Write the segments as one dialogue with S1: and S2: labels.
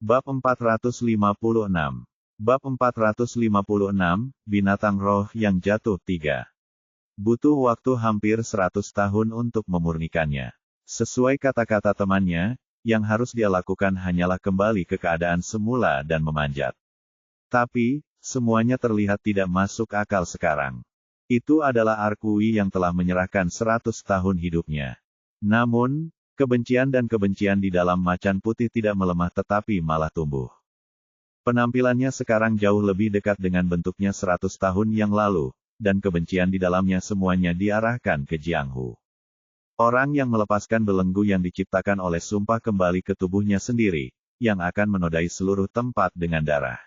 S1: Bab 456. Bab 456, Binatang Roh yang Jatuh 3. Butuh waktu hampir 100 tahun untuk memurnikannya. Sesuai kata-kata temannya, yang harus dia lakukan hanyalah kembali ke keadaan semula dan memanjat. Tapi, semuanya terlihat tidak masuk akal sekarang. Itu adalah Arkui yang telah menyerahkan 100 tahun hidupnya. Namun, kebencian dan kebencian di dalam macan putih tidak melemah tetapi malah tumbuh. Penampilannya sekarang jauh lebih dekat dengan bentuknya 100 tahun yang lalu, dan kebencian di dalamnya semuanya diarahkan ke Jianghu. Orang yang melepaskan belenggu yang diciptakan oleh sumpah kembali ke tubuhnya sendiri, yang akan menodai seluruh tempat dengan darah.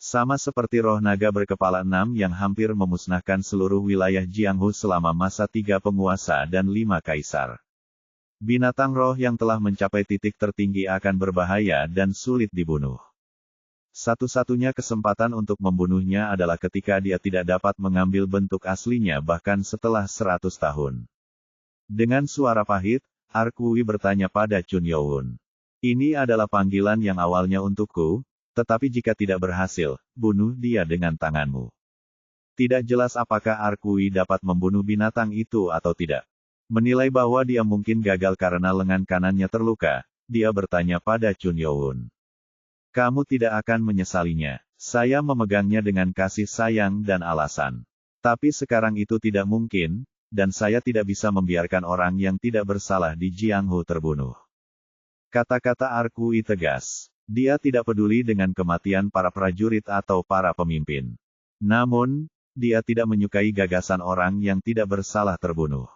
S1: Sama seperti roh naga berkepala 6 yang hampir memusnahkan seluruh wilayah Jianghu selama masa 3 penguasa dan 5 kaisar. Binatang roh yang telah mencapai titik tertinggi akan berbahaya dan sulit dibunuh. Satu-satunya kesempatan untuk membunuhnya adalah ketika dia tidak dapat mengambil bentuk aslinya bahkan setelah 100 tahun. Dengan suara pahit, Arkui bertanya pada Chun Youn. Ini adalah panggilan yang awalnya untukku, tetapi jika tidak berhasil, bunuh dia dengan tanganmu. Tidak jelas apakah Arkui dapat membunuh binatang itu atau tidak. Menilai bahwa dia mungkin gagal karena lengan kanannya terluka, dia bertanya pada Chun Youn. Kamu tidak akan menyesalinya. Saya memegangnya dengan kasih sayang dan alasan. Tapi sekarang itu tidak mungkin, dan saya tidak bisa membiarkan orang yang tidak bersalah di Jianghu terbunuh. Kata-kata Arkui tegas. Dia tidak peduli dengan kematian para prajurit atau para pemimpin. Namun, dia tidak menyukai gagasan orang yang tidak bersalah terbunuh.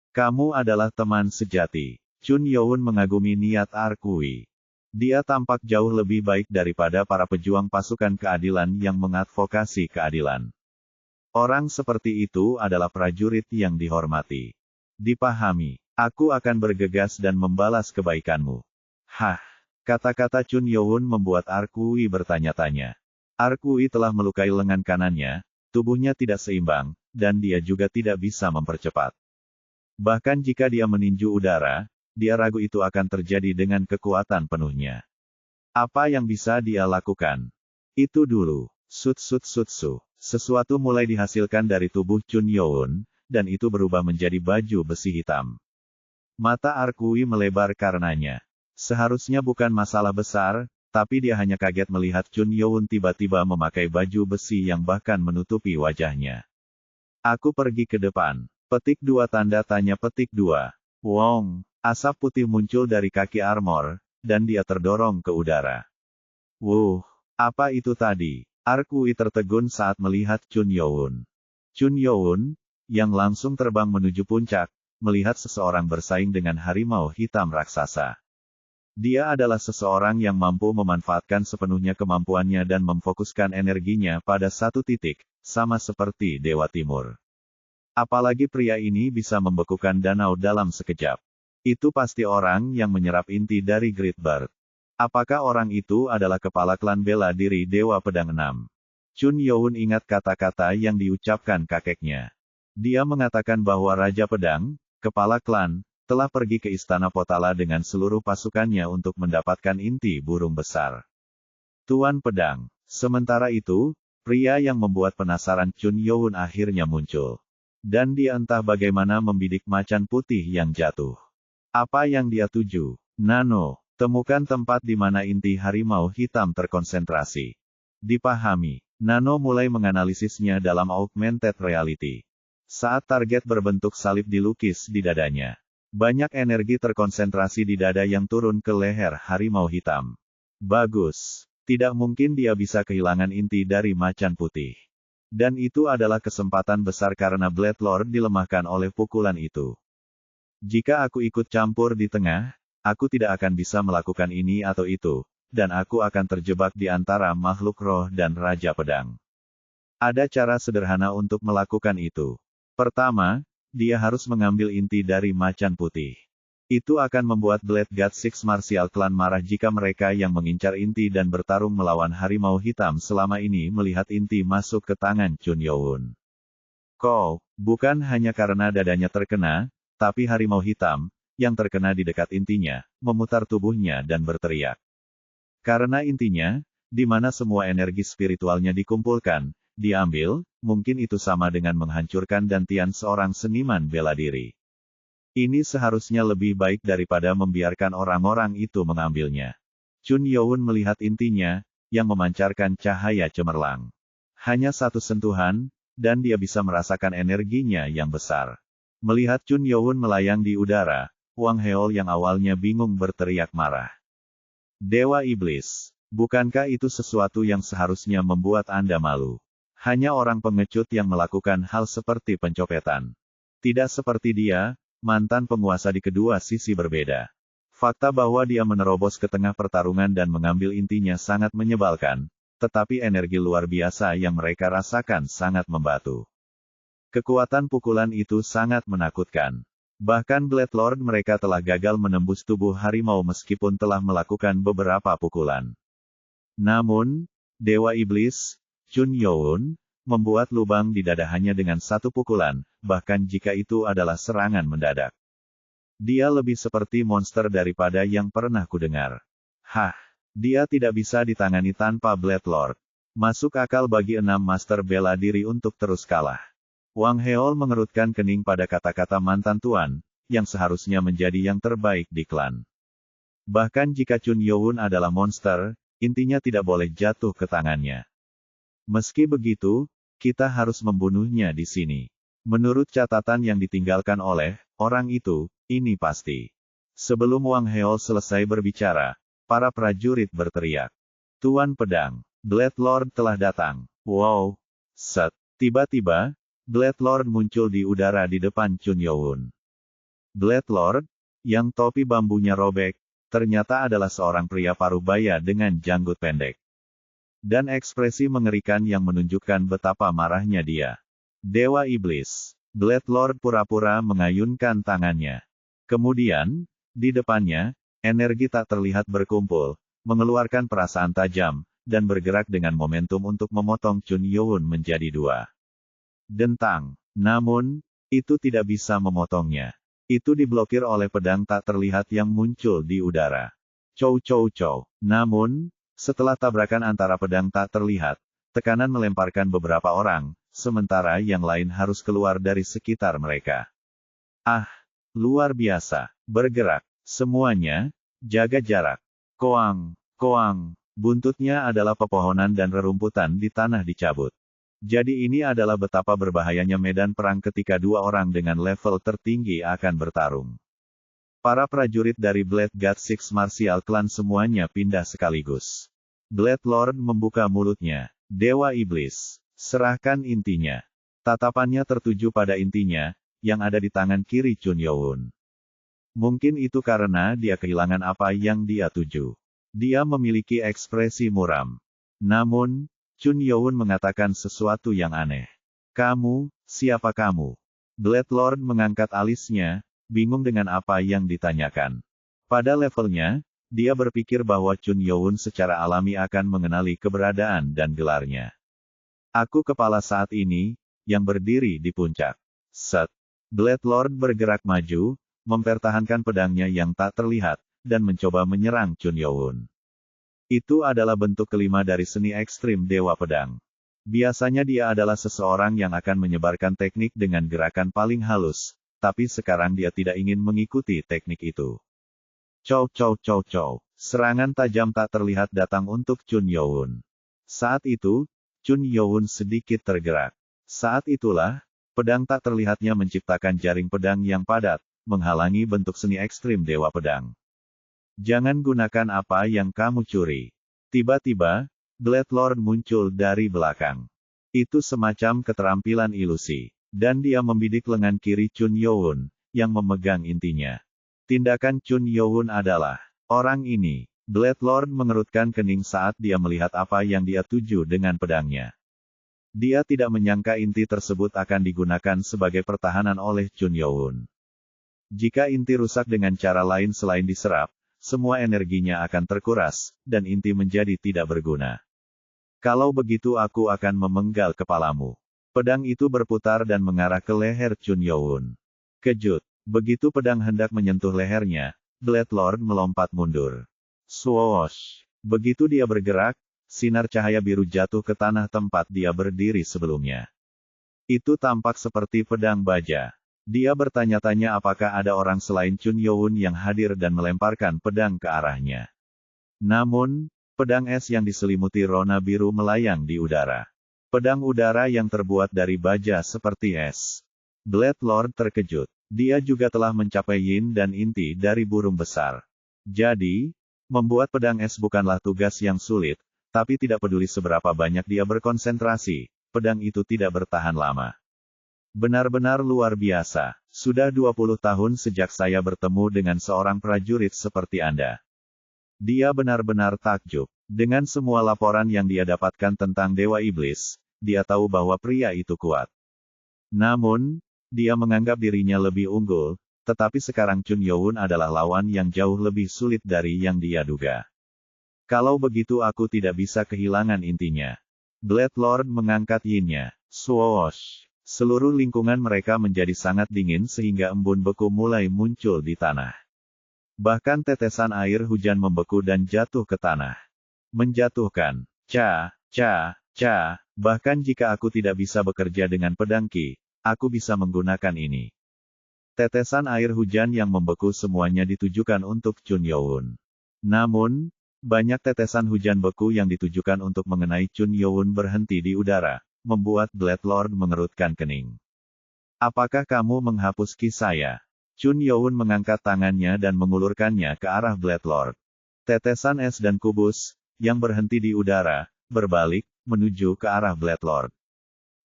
S1: Kamu adalah teman sejati. Chun Youn mengagumi niat Arkui. Dia tampak jauh lebih baik daripada para pejuang pasukan keadilan yang mengadvokasi keadilan. Orang seperti itu adalah prajurit yang dihormati. Dipahami. Aku akan bergegas dan membalas kebaikanmu. Hah. Kata-kata Chun Youn membuat Arkui bertanya-tanya. Arkui telah melukai lengan kanannya, tubuhnya tidak seimbang, dan dia juga tidak bisa mempercepat. Bahkan jika dia meninju udara, dia ragu itu akan terjadi dengan kekuatan penuhnya. Apa yang bisa dia lakukan? Itu dulu. Sut-sut-sut-su. Sesuatu mulai dihasilkan dari tubuh Chun Youn, dan itu berubah menjadi baju besi hitam. Mata Arkui melebar karenanya. Seharusnya bukan masalah besar, tapi dia hanya kaget melihat Chun Youn tiba-tiba memakai baju besi yang bahkan menutupi wajahnya. Aku pergi ke depan. Petik 2 tanda tanya petik 2. Wong, asap putih muncul dari kaki armor, dan dia terdorong ke udara. Wuh, apa itu tadi? Arkui tertegun saat melihat Chun Youn. Chun Youn, yang langsung terbang menuju puncak, melihat seseorang bersaing dengan harimau hitam raksasa. Dia adalah seseorang yang mampu memanfaatkan sepenuhnya kemampuannya dan memfokuskan energinya pada satu titik, sama seperti Dewa Timur. Apalagi pria ini bisa membekukan danau dalam sekejap. Itu pasti orang yang menyerap inti dari Great Bird. Apakah orang itu adalah kepala klan bela diri Dewa Pedang 6? Chun Youn ingat kata-kata yang diucapkan kakeknya. Dia mengatakan bahwa Raja Pedang, kepala klan, telah pergi ke Istana Potala dengan seluruh pasukannya untuk mendapatkan inti burung besar. Tuan Pedang. Sementara itu, pria yang membuat penasaran Chun Youn akhirnya muncul. Dan dia entah bagaimana membidik macan putih yang jatuh. Apa yang dia tuju? Nano. Temukan tempat di mana inti harimau hitam terkonsentrasi. Dipahami. Nano mulai menganalisisnya dalam augmented reality. Saat target berbentuk salib dilukis di dadanya. Banyak energi terkonsentrasi di dada yang turun ke leher harimau hitam. Bagus. Tidak mungkin dia bisa kehilangan inti dari macan putih. Dan itu adalah kesempatan besar karena Blade Lord dilemahkan oleh pukulan itu. Jika aku ikut campur di tengah, aku tidak akan bisa melakukan ini atau itu, dan aku akan terjebak di antara makhluk roh dan Raja Pedang. Ada cara sederhana untuk melakukan itu. Pertama, dia harus mengambil inti dari macan putih. Itu akan membuat Blade God Six Martial Clan marah jika mereka yang mengincar inti dan bertarung melawan harimau hitam selama ini melihat inti masuk ke tangan Chun Youn. Bukan hanya karena dadanya terkena, tapi harimau hitam, yang terkena di dekat intinya, memutar tubuhnya dan berteriak. Karena intinya, di mana semua energi spiritualnya dikumpulkan, diambil, mungkin itu sama dengan menghancurkan dantian seorang seniman bela diri. Ini seharusnya lebih baik daripada membiarkan orang-orang itu mengambilnya. Chun Youn melihat intinya, yang memancarkan cahaya cemerlang. Hanya satu sentuhan, dan dia bisa merasakan energinya yang besar. Melihat Chun Youn melayang di udara, Wang Heol yang awalnya bingung berteriak marah. Dewa Iblis, bukankah itu sesuatu yang seharusnya membuat Anda malu? Hanya orang pengecut yang melakukan hal seperti pencopetan. Tidak seperti dia, mantan penguasa di kedua sisi berbeda. Fakta bahwa dia menerobos ke tengah pertarungan dan mengambil intinya sangat menyebalkan, tetapi energi luar biasa yang mereka rasakan sangat membatu. Kekuatan pukulan itu sangat menakutkan. Bahkan Blade Lord mereka telah gagal menembus tubuh harimau meskipun telah melakukan beberapa pukulan. Namun, Dewa Iblis, Chun Youn, membuat lubang di dada hanya dengan satu pukulan, bahkan jika itu adalah serangan mendadak. Dia lebih seperti monster daripada yang pernah kudengar. Hah, dia tidak bisa ditangani tanpa Blade Lord. Masuk akal bagi 6 master bela diri untuk terus kalah. Wang Heol mengerutkan kening pada kata-kata mantan tuan, yang seharusnya menjadi yang terbaik di klan. Bahkan jika Chun Youn adalah monster, intinya tidak boleh jatuh ke tangannya. Meski begitu, kita harus membunuhnya di sini. Menurut catatan yang ditinggalkan oleh orang itu, ini pasti. Sebelum Wang Heol selesai berbicara, para prajurit berteriak. Tuan Pedang, Blade Lord telah datang. Wow! Set! Tiba-tiba, Blade Lord muncul di udara di depan Chun Youn. Blade Lord, yang topi bambunya robek, ternyata adalah seorang pria parubaya dengan janggut pendek. Dan ekspresi mengerikan yang menunjukkan betapa marahnya dia. Dewa Iblis, Blade Lord pura-pura mengayunkan tangannya. Kemudian, di depannya, energi tak terlihat berkumpul, mengeluarkan perasaan tajam, dan bergerak dengan momentum untuk memotong Chun Youn menjadi 2. Dentang. Namun, itu tidak bisa memotongnya. Itu diblokir oleh pedang tak terlihat yang muncul di udara. Chow chow chow. Namun, setelah tabrakan antara pedang tak terlihat, tekanan melemparkan beberapa orang, sementara yang lain harus keluar dari sekitar mereka. Ah, luar biasa. Bergerak. Semuanya, jaga jarak. Koang, koang. Buntutnya adalah pepohonan dan rerumputan di tanah dicabut. Jadi ini adalah betapa berbahayanya medan perang ketika 2 orang dengan level tertinggi akan bertarung. Para prajurit dari Blade God Six Martial Clan semuanya pindah sekaligus. Blade Lord membuka mulutnya. Dewa Iblis, serahkan intinya. Tatapannya tertuju pada intinya, yang ada di tangan kiri Chun Youn. Mungkin itu karena dia kehilangan apa yang dia tuju. Dia memiliki ekspresi muram. Namun, Chun Youn mengatakan sesuatu yang aneh. Kamu, siapa kamu? Blade Lord mengangkat alisnya, bingung dengan apa yang ditanyakan. Pada levelnya, dia berpikir bahwa Chun Youn secara alami akan mengenali keberadaan dan gelarnya. Aku kepala saat ini, yang berdiri di puncak. Set. Blade Lord bergerak maju, mempertahankan pedangnya yang tak terlihat, dan mencoba menyerang Chun Youn. Itu adalah bentuk kelima dari seni ekstrim Dewa Pedang. Biasanya dia adalah seseorang yang akan menyebarkan teknik dengan gerakan paling halus, tapi sekarang dia tidak ingin mengikuti teknik itu. Chow chow chow chow. Serangan tajam tak terlihat datang untuk Chun Youn. Saat itu, Chun Youn sedikit tergerak. Saat itulah, pedang tak terlihatnya menciptakan jaring pedang yang padat, menghalangi bentuk seni ekstrim Dewa Pedang. Jangan gunakan apa yang kamu curi. Tiba-tiba, Blade Lord muncul dari belakang. Itu semacam keterampilan ilusi. Dan dia membidik lengan kiri Chun Youn, yang memegang intinya. Tindakan Chun Youn adalah, orang ini. Blade Lord mengerutkan kening saat dia melihat apa yang dia tuju dengan pedangnya. Dia tidak menyangka inti tersebut akan digunakan sebagai pertahanan oleh Chun Youn. Jika inti rusak dengan cara lain selain diserap, semua energinya akan terkuras, dan inti menjadi tidak berguna. Kalau begitu aku akan memenggal kepalamu. Pedang itu berputar dan mengarah ke leher Chun Youn. Kejut. Begitu pedang hendak menyentuh lehernya, Blade Lord melompat mundur. Swoosh! Begitu dia bergerak, sinar cahaya biru jatuh ke tanah tempat dia berdiri sebelumnya. Itu tampak seperti pedang baja. Dia bertanya-tanya apakah ada orang selain Chun Youn yang hadir dan melemparkan pedang ke arahnya. Namun, pedang es yang diselimuti rona biru melayang di udara. Pedang udara yang terbuat dari baja seperti es. Blade Lord terkejut. Dia juga telah mencapai yin dan inti dari burung besar. Jadi, membuat pedang es bukanlah tugas yang sulit, tapi tidak peduli seberapa banyak dia berkonsentrasi, pedang itu tidak bertahan lama. Benar-benar luar biasa. Sudah 20 tahun sejak saya bertemu dengan seorang prajurit seperti Anda. Dia benar-benar takjub. Dengan semua laporan yang dia dapatkan tentang Dewa Iblis, dia tahu bahwa pria itu kuat. Namun, dia menganggap dirinya lebih unggul, tetapi sekarang Chun Youn adalah lawan yang jauh lebih sulit dari yang dia duga. Kalau begitu aku tidak bisa kehilangan intinya. Blade Lord mengangkat yin-nya. Swoosh. Seluruh lingkungan mereka menjadi sangat dingin sehingga embun beku mulai muncul di tanah. Bahkan tetesan air hujan membeku dan jatuh ke tanah. Menjatuhkan. Ca, bahkan jika aku tidak bisa bekerja dengan pedang Qi, aku bisa menggunakan ini. Tetesan air hujan yang membeku semuanya ditujukan untuk Chun Youn. Namun, banyak tetesan hujan beku yang ditujukan untuk mengenai Chun Youn berhenti di udara, membuat Blade Lord mengerutkan kening. Apakah kamu menghapus Qi saya? Chun Youn mengangkat tangannya dan mengulurkannya ke arah Blade Lord. Tetesan es dan kubus, yang berhenti di udara, berbalik, menuju ke arah Blade Lord.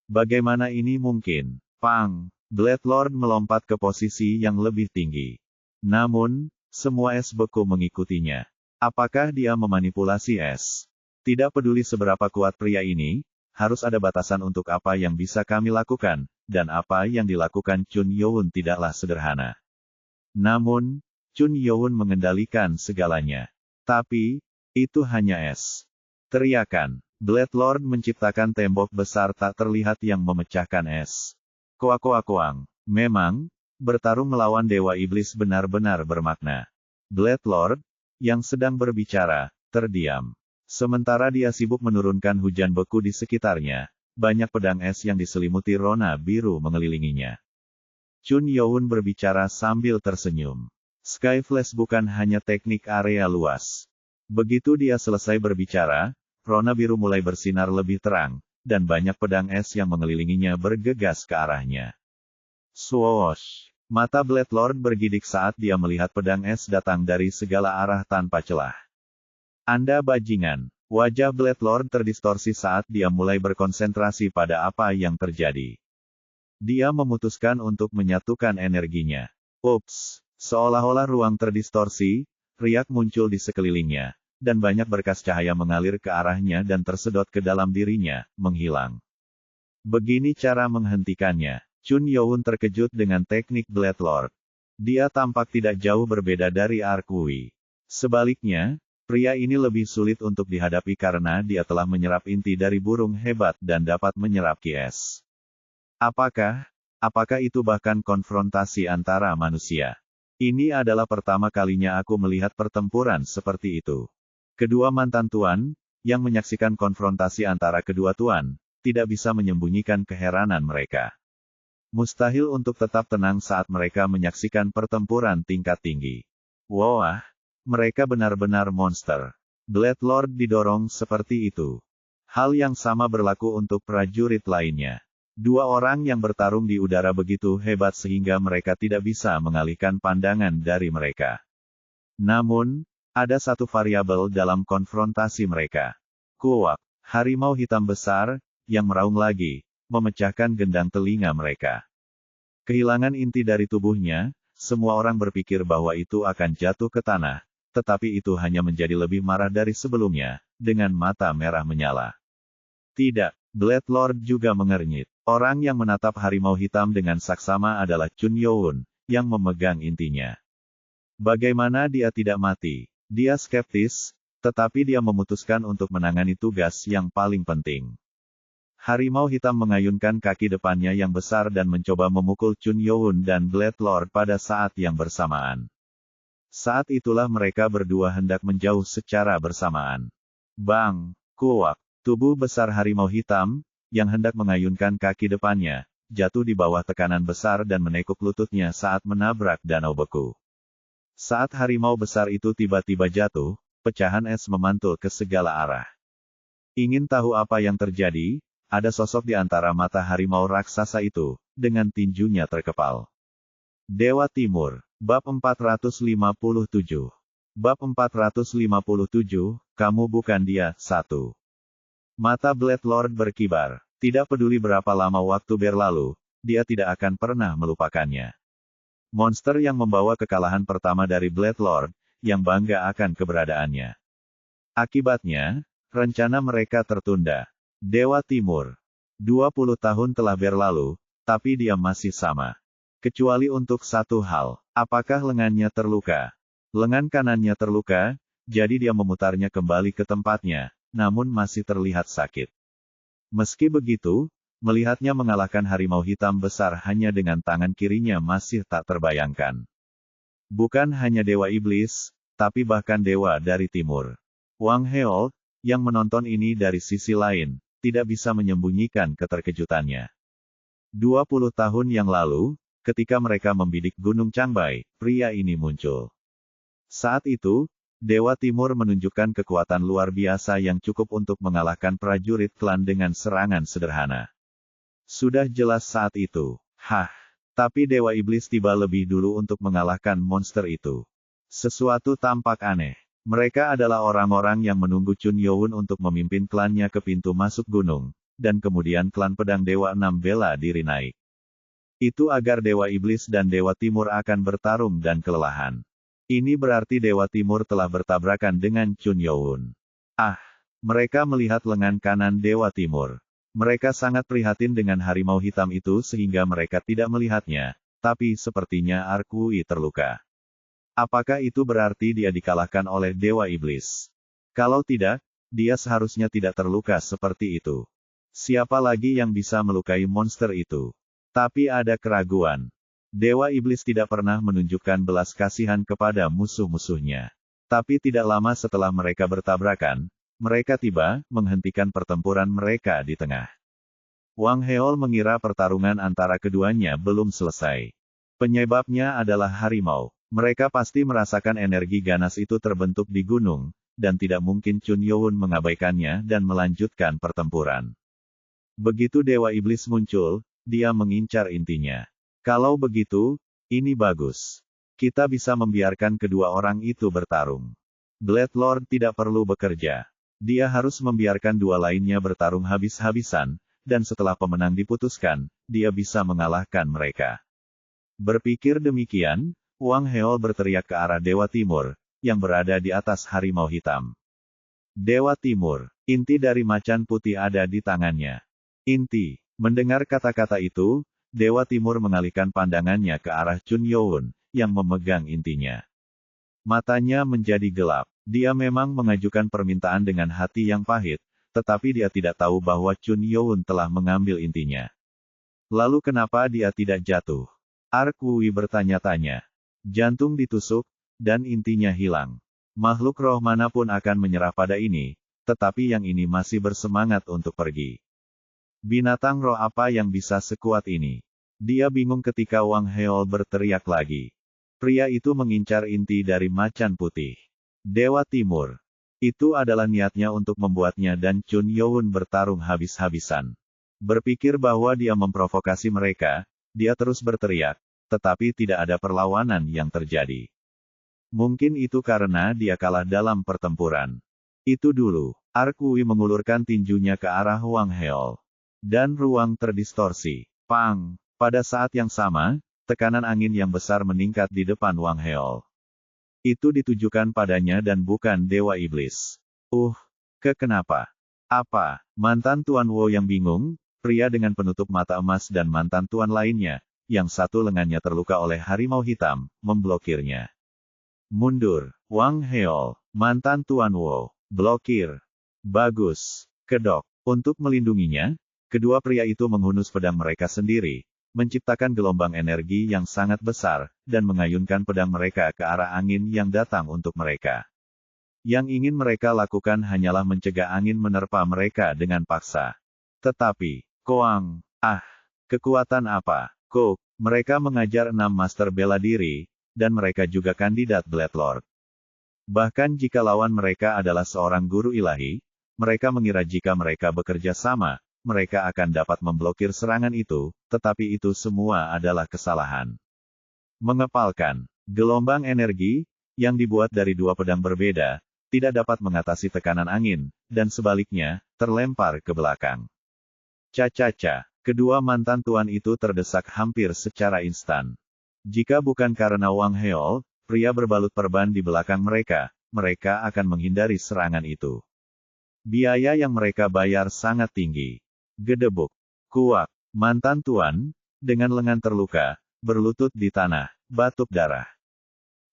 S1: Bagaimana ini mungkin? Pang! Blade Lord melompat ke posisi yang lebih tinggi. Namun, semua es beku mengikutinya. Apakah dia memanipulasi es? Tidak peduli seberapa kuat pria ini, harus ada batasan untuk apa yang bisa kami lakukan, dan apa yang dilakukan Chun Youn tidaklah sederhana. Namun, Chun Youn mengendalikan segalanya. Tapi, itu hanya es. Teriakan. Blade Lord menciptakan tembok besar tak terlihat yang memecahkan es. Koak-koak-koang. Memang, bertarung melawan Dewa Iblis benar-benar bermakna. Blade Lord, yang sedang berbicara, terdiam. Sementara dia sibuk menurunkan hujan beku di sekitarnya, banyak pedang es yang diselimuti rona biru mengelilinginya. Chun Youn berbicara sambil tersenyum. Sky Flash bukan hanya teknik area luas. Begitu dia selesai berbicara, rona biru mulai bersinar lebih terang, dan banyak pedang es yang mengelilinginya bergegas ke arahnya. Swoosh! Mata Blade Lord bergidik saat dia melihat pedang es datang dari segala arah tanpa celah. Anda bajingan. Wajah Blade Lord terdistorsi saat dia mulai berkonsentrasi pada apa yang terjadi. Dia memutuskan untuk menyatukan energinya. Ups! Seolah-olah ruang terdistorsi, riak muncul di sekelilingnya, dan banyak berkas cahaya mengalir ke arahnya dan tersedot ke dalam dirinya, menghilang. Begini cara menghentikannya. Chun Youn terkejut dengan teknik Blade Lord. Dia tampak tidak jauh berbeda dari Arkui. Sebaliknya, pria ini lebih sulit untuk dihadapi karena dia telah menyerap inti dari burung hebat dan dapat menyerap Qi es. Apakah itu bahkan konfrontasi antara manusia? Ini adalah pertama kalinya aku melihat pertempuran seperti itu. Kedua mantan tuan, yang menyaksikan konfrontasi antara kedua tuan, tidak bisa menyembunyikan keheranan mereka. Mustahil untuk tetap tenang saat mereka menyaksikan pertempuran tingkat tinggi. Wah, mereka benar-benar monster. Blade Lord didorong seperti itu. Hal yang sama berlaku untuk prajurit lainnya. Dua orang yang bertarung di udara begitu hebat sehingga mereka tidak bisa mengalihkan pandangan dari mereka. Namun, ada satu variabel dalam konfrontasi mereka. Kuak, harimau hitam besar, yang meraung lagi, memecahkan gendang telinga mereka. Kehilangan inti dari tubuhnya, semua orang berpikir bahwa itu akan jatuh ke tanah, tetapi itu hanya menjadi lebih marah dari sebelumnya, dengan mata merah menyala. Tidak, Blade Lord juga mengernyit. Orang yang menatap harimau hitam dengan saksama adalah Chun Youn, yang memegang intinya. Bagaimana dia tidak mati? Dia skeptis, tetapi dia memutuskan untuk menangani tugas yang paling penting. Harimau hitam mengayunkan kaki depannya yang besar dan mencoba memukul Chun Youn dan Blade Lord pada saat yang bersamaan. Saat itulah mereka berdua hendak menjauh secara bersamaan. Bang! Kuak! Tubuh besar harimau hitam, yang hendak mengayunkan kaki depannya, jatuh di bawah tekanan besar dan menekuk lututnya saat menabrak danau beku. Saat harimau besar itu tiba-tiba jatuh, pecahan es memantul ke segala arah. Ingin tahu apa yang terjadi? Ada sosok di antara mata harimau raksasa itu, dengan tinjunya terkepal. Dewa Timur, Bab 457. Bab 457, kamu bukan dia. 1. Mata Blade Lord berkibar. Tidak peduli berapa lama waktu berlalu, dia tidak akan pernah melupakannya. Monster yang membawa kekalahan pertama dari Blade Lord, yang bangga akan keberadaannya. Akibatnya, rencana mereka tertunda. Dewa Timur. 20 tahun telah berlalu, tapi dia masih sama. Kecuali untuk satu hal, apakah lengannya terluka? Lengan kanannya terluka, jadi dia memutarnya kembali ke tempatnya, namun masih terlihat sakit. Meski begitu, melihatnya mengalahkan harimau hitam besar hanya dengan tangan kirinya masih tak terbayangkan. Bukan hanya Dewa Iblis, tapi bahkan Dewa dari Timur. Wang Heol, yang menonton ini dari sisi lain, tidak bisa menyembunyikan keterkejutannya. 20 tahun yang lalu, ketika mereka membidik Gunung Changbai, pria ini muncul. Saat itu, Dewa Timur menunjukkan kekuatan luar biasa yang cukup untuk mengalahkan prajurit klan dengan serangan sederhana. Sudah jelas saat itu. Tapi Dewa Iblis tiba lebih dulu untuk mengalahkan monster itu. Sesuatu tampak aneh. Mereka adalah orang-orang yang menunggu Chun Youn untuk memimpin klannya ke pintu masuk gunung, dan kemudian klan pedang Dewa Enam bela diri naik. Itu agar Dewa Iblis dan Dewa Timur akan bertarung dan kelelahan. Ini berarti Dewa Timur telah bertabrakan dengan Chun Youn. Mereka melihat lengan kanan Dewa Timur. Mereka sangat prihatin dengan harimau hitam itu sehingga mereka tidak melihatnya, tapi sepertinya Arkui terluka. Apakah itu berarti dia dikalahkan oleh Dewa Iblis? Kalau tidak, dia seharusnya tidak terluka seperti itu. Siapa lagi yang bisa melukai monster itu? Tapi ada keraguan. Dewa Iblis tidak pernah menunjukkan belas kasihan kepada musuh-musuhnya. Tapi tidak lama setelah mereka bertabrakan, mereka tiba, menghentikan pertempuran mereka di tengah. Wang Heol mengira pertarungan antara keduanya belum selesai. Penyebabnya adalah harimau. Mereka pasti merasakan energi ganas itu terbentuk di gunung, dan tidak mungkin Chun Youn mengabaikannya dan melanjutkan pertempuran. Begitu Dewa Iblis muncul, dia mengincar intinya. Kalau begitu, ini bagus. Kita bisa membiarkan kedua orang itu bertarung. Blade Lord tidak perlu bekerja. Dia harus membiarkan dua lainnya bertarung habis-habisan, dan setelah pemenang diputuskan, dia bisa mengalahkan mereka. Berpikir demikian, Wang Heol berteriak ke arah Dewa Timur, yang berada di atas harimau hitam. Dewa Timur, inti dari macan putih ada di tangannya. Inti. Mendengar kata-kata itu, Dewa Timur mengalihkan pandangannya ke arah Chun Youn, yang memegang intinya. Matanya menjadi gelap. Dia memang mengajukan permintaan dengan hati yang pahit, tetapi dia tidak tahu bahwa Chun Youn telah mengambil intinya. Lalu kenapa dia tidak jatuh? Arkui bertanya-tanya. Jantung ditusuk, dan intinya hilang. Makhluk roh manapun akan menyerah pada ini, tetapi yang ini masih bersemangat untuk pergi. Binatang roh apa yang bisa sekuat ini? Dia bingung ketika Wang Heol berteriak lagi. Pria itu mengincar inti dari macan putih. Dewa Timur. Itu adalah niatnya untuk membuatnya dan Chun Youn bertarung habis-habisan. Berpikir bahwa dia memprovokasi mereka, dia terus berteriak. Tetapi tidak ada perlawanan yang terjadi. Mungkin itu karena dia kalah dalam pertempuran. Itu dulu, Arkui mengulurkan tinjunya ke arah Wang Heol. Dan ruang terdistorsi. Pang! Pada saat yang sama, tekanan angin yang besar meningkat di depan Wang Heol. Itu ditujukan padanya dan bukan Dewa Iblis. Kenapa? Apa? Mantan Tuan Wo yang bingung, pria dengan penutup mata emas dan mantan tuan lainnya, yang satu lengannya terluka oleh harimau hitam, memblokirnya. Mundur, Wang Heol, mantan Tuan Wo, blokir. Bagus, kedok. Untuk melindunginya, kedua pria itu menghunus pedang mereka sendiri, menciptakan gelombang energi yang sangat besar, dan mengayunkan pedang mereka ke arah angin yang datang untuk mereka. Yang ingin mereka lakukan hanyalah mencegah angin menerpa mereka dengan paksa. Tetapi, Koang, kekuatan apa? Kok, mereka mengajar 6 master bela diri, dan mereka juga kandidat Blade Lord. Bahkan jika lawan mereka adalah seorang guru ilahi, mereka mengira jika mereka bekerja sama, mereka akan dapat memblokir serangan itu, tetapi itu semua adalah kesalahan. Mengepalkan, gelombang energi, yang dibuat dari 2 pedang berbeda, tidak dapat mengatasi tekanan angin, dan sebaliknya, terlempar ke belakang. Cacaca, kedua mantan tuan itu terdesak hampir secara instan. Jika bukan karena Wang Heol, pria berbalut perban di belakang mereka, mereka akan menghindari serangan itu. Biaya yang mereka bayar sangat tinggi. Gedebuk. Kuak. Mantan tuan, dengan lengan terluka, berlutut di tanah, batuk darah.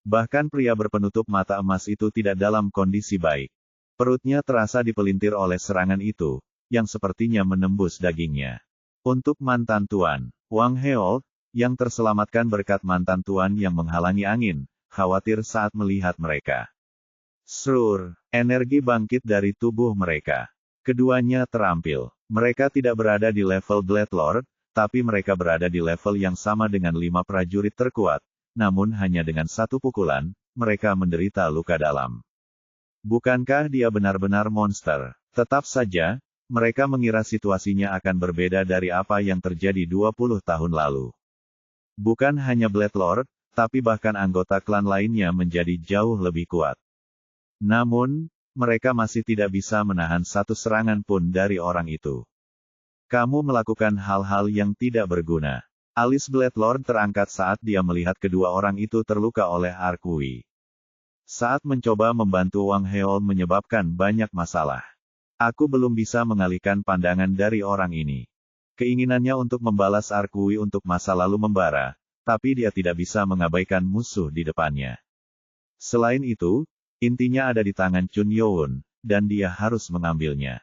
S1: Bahkan pria berpenutup mata emas itu tidak dalam kondisi baik. Perutnya terasa dipelintir oleh serangan itu, yang sepertinya menembus dagingnya. Untuk mantan tuan, Wang Heol, yang terselamatkan berkat mantan tuan yang menghalangi angin, khawatir saat melihat mereka. Srur, energi bangkit dari tubuh mereka. Keduanya terampil. Mereka tidak berada di level Blade Lord, tapi mereka berada di level yang sama dengan 5 prajurit terkuat, namun hanya dengan 1 pukulan, mereka menderita luka dalam. Bukankah dia benar-benar monster? Tetap saja, mereka mengira situasinya akan berbeda dari apa yang terjadi 20 tahun lalu. Bukan hanya Blade Lord, tapi bahkan anggota klan lainnya menjadi jauh lebih kuat. Namun, mereka masih tidak bisa menahan 1 serangan pun dari orang itu. Kamu melakukan hal-hal yang tidak berguna. Alis Blade Lord terangkat saat dia melihat kedua orang itu terluka oleh Arkui. Saat mencoba membantu Wang Heol menyebabkan banyak masalah. Aku belum bisa mengalihkan pandangan dari orang ini. Keinginannya untuk membalas Arkui untuk masa lalu membara, tapi dia tidak bisa mengabaikan musuh di depannya. Selain itu, intinya ada di tangan Chun Youn, dan dia harus mengambilnya.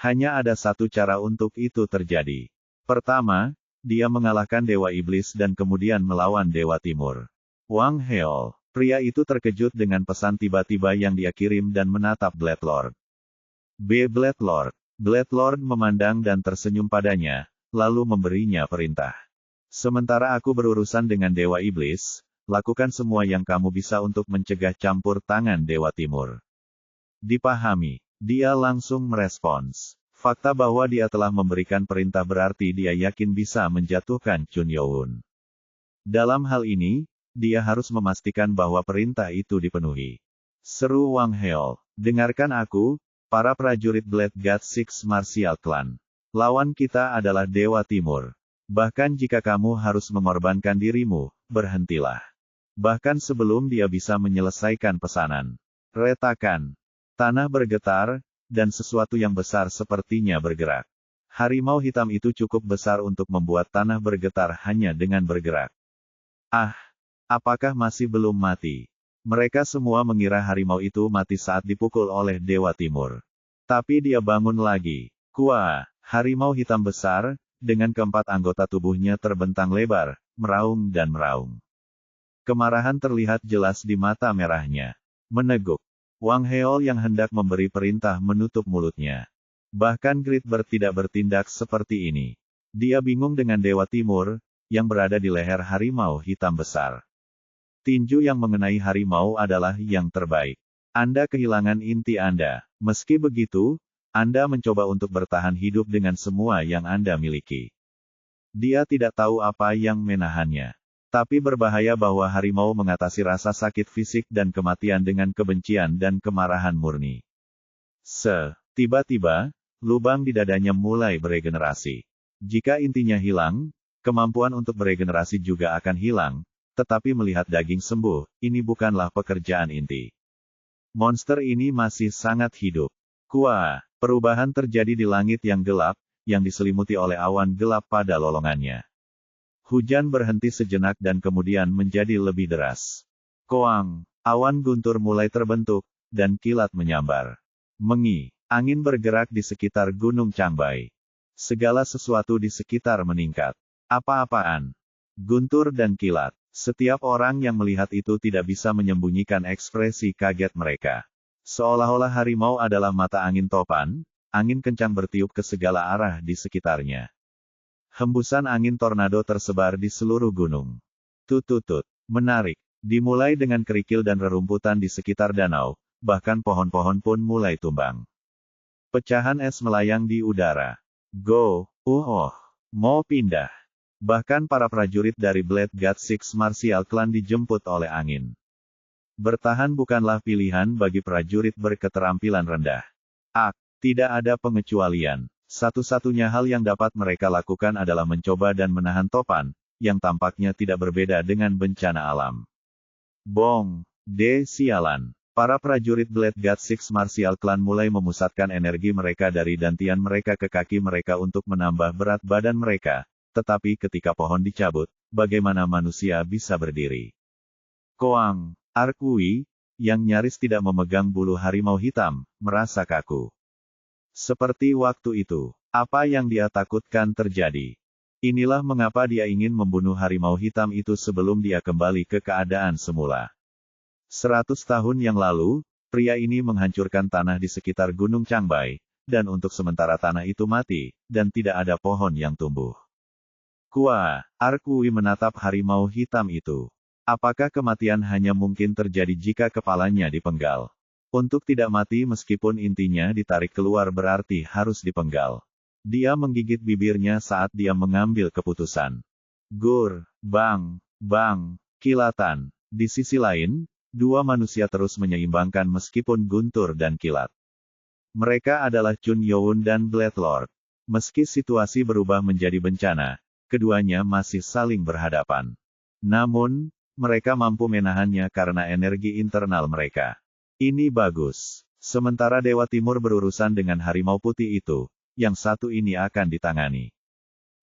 S1: Hanya ada 1 cara untuk itu terjadi. Pertama, dia mengalahkan Dewa Iblis dan kemudian melawan Dewa Timur. Wang Heol, pria itu terkejut dengan pesan tiba-tiba yang dia kirim dan menatap Blade Lord. Blade Lord. Blade Lord memandang dan tersenyum padanya, lalu memberinya perintah. Sementara aku berurusan dengan Dewa Iblis, lakukan semua yang kamu bisa untuk mencegah campur tangan Dewa Timur. Dipahami. Dia langsung merespons. Fakta bahwa dia telah memberikan perintah berarti dia yakin bisa menjatuhkan Chun Youn. Dalam hal ini, dia harus memastikan bahwa perintah itu dipenuhi. Seru Wang Heol, dengarkan aku, para prajurit Blade God Six Martial Clan. Lawan kita adalah Dewa Timur. Bahkan jika kamu harus mengorbankan dirimu, berhentilah. Bahkan sebelum dia bisa menyelesaikan pesanan. Retakan. Tanah bergetar, dan sesuatu yang besar sepertinya bergerak. Harimau hitam itu cukup besar untuk membuat tanah bergetar hanya dengan bergerak. Apakah masih belum mati? Mereka semua mengira harimau itu mati saat dipukul oleh Dewa Timur. Tapi dia bangun lagi. Kuah, harimau hitam besar, dengan keempat anggota tubuhnya terbentang lebar, meraung dan meraung. Kemarahan terlihat jelas di mata merahnya. Meneguk. Wang Heol yang hendak memberi perintah menutup mulutnya. Bahkan Gridbird tidak bertindak seperti ini. Dia bingung dengan Dewa Timur, yang berada di leher harimau hitam besar. Tinju yang mengenai harimau adalah yang terbaik. Anda kehilangan inti Anda. Meski begitu, Anda mencoba untuk bertahan hidup dengan semua yang Anda miliki. Dia tidak tahu apa yang menahannya. Tapi berbahaya bahwa harimau mengatasi rasa sakit fisik dan kematian dengan kebencian dan kemarahan murni. Tiba-tiba, lubang di dadanya mulai beregenerasi. Jika intinya hilang, kemampuan untuk beregenerasi juga akan hilang, tetapi melihat daging sembuh, ini bukanlah pekerjaan inti. Monster ini masih sangat hidup. Kuah, perubahan terjadi di langit yang gelap, yang diselimuti oleh awan gelap pada lolongannya. Hujan berhenti sejenak dan kemudian menjadi lebih deras. Koang, awan guntur mulai terbentuk, dan kilat menyambar. Mengi, angin bergerak di sekitar Gunung Changbai. Segala sesuatu di sekitar meningkat. Apa-apaan? Guntur dan kilat. Setiap orang yang melihat itu tidak bisa menyembunyikan ekspresi kaget mereka. Seolah-olah harimau adalah mata angin topan, angin kencang bertiup ke segala arah di sekitarnya. Hembusan angin tornado tersebar di seluruh gunung. Tututut. Menarik. Dimulai dengan kerikil dan rerumputan di sekitar danau, bahkan pohon-pohon pun mulai tumbang. Pecahan es melayang di udara. Go, mau pindah. Bahkan para prajurit dari Blade God Six Martial Clan dijemput oleh angin. Bertahan bukanlah pilihan bagi prajurit berketerampilan rendah. Tidak ada pengecualian. Satu-satunya hal yang dapat mereka lakukan adalah mencoba dan menahan topan, yang tampaknya tidak berbeda dengan bencana alam. Bong, sialan. Para prajurit Blade God Six Martial Clan mulai memusatkan energi mereka dari dantian mereka ke kaki mereka untuk menambah berat badan mereka, tetapi ketika pohon dicabut, bagaimana manusia bisa berdiri? Koang, Arkui, yang nyaris tidak memegang bulu harimau hitam, merasa kaku. Seperti waktu itu, apa yang dia takutkan terjadi. Inilah mengapa dia ingin membunuh harimau hitam itu sebelum dia kembali ke keadaan semula. 100 tahun yang lalu, pria ini menghancurkan tanah di sekitar Gunung Changbai, dan untuk sementara tanah itu mati, dan tidak ada pohon yang tumbuh. Arkui menatap harimau hitam itu. Apakah kematian hanya mungkin terjadi jika kepalanya dipenggal? Untuk tidak mati meskipun intinya ditarik keluar berarti harus dipenggal. Dia menggigit bibirnya saat dia mengambil keputusan. Gur, bang, kilatan. Di sisi lain, dua manusia terus menyeimbangkan meskipun guntur dan kilat. Mereka adalah Chun Youn dan Blade Lord. Meski situasi berubah menjadi bencana, keduanya masih saling berhadapan. Namun, mereka mampu menahannya karena energi internal mereka. Ini bagus. Sementara Dewa Timur berurusan dengan harimau putih itu, yang satu ini akan ditangani.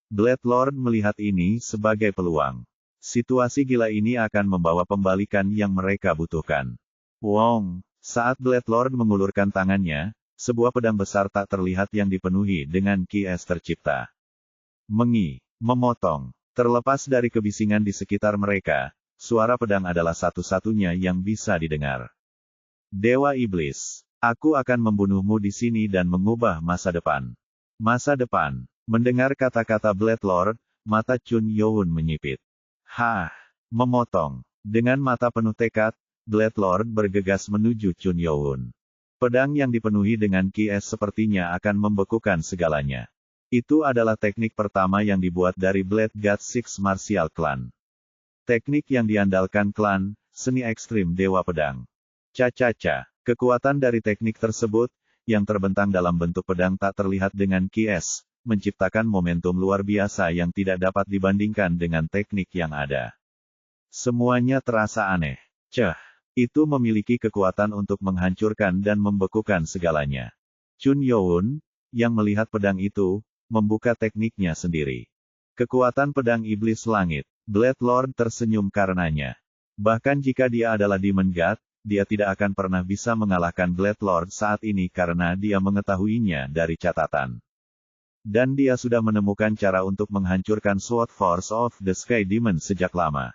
S1: Blade Lord melihat ini sebagai peluang. Situasi gila ini akan membawa pembalikan yang mereka butuhkan. Saat Blade Lord mengulurkan tangannya, sebuah pedang besar tak terlihat yang dipenuhi dengan ki es tercipta. Memotong. Terlepas dari kebisingan di sekitar mereka, suara pedang adalah satu-satunya yang bisa didengar. Dewa Iblis, aku akan membunuhmu di sini dan mengubah masa depan. Masa depan. Mendengar kata-kata Blade Lord, mata Chun Youn menyipit. Memotong. Dengan mata penuh tekad, Blade Lord bergegas menuju Chun Youn. Pedang yang dipenuhi dengan ki es sepertinya akan membekukan segalanya. Itu adalah teknik pertama yang dibuat dari Blade God Six Martial Clan. Teknik yang diandalkan klan, seni ekstrim Dewa Pedang. Kekuatan dari teknik tersebut, yang terbentang dalam bentuk pedang tak terlihat dengan ki es, menciptakan momentum luar biasa yang tidak dapat dibandingkan dengan teknik yang ada. Semuanya terasa aneh. Itu memiliki kekuatan untuk menghancurkan dan membekukan segalanya. Chun Youn, yang melihat pedang itu, membuka tekniknya sendiri. Kekuatan pedang iblis langit. Blade Lord tersenyum karenanya. Bahkan jika dia adalah Demon God, dia tidak akan pernah bisa mengalahkan Blade Lord saat ini karena dia mengetahuinya dari catatan. Dan dia sudah menemukan cara untuk menghancurkan Sword Force of the Sky Demon sejak lama.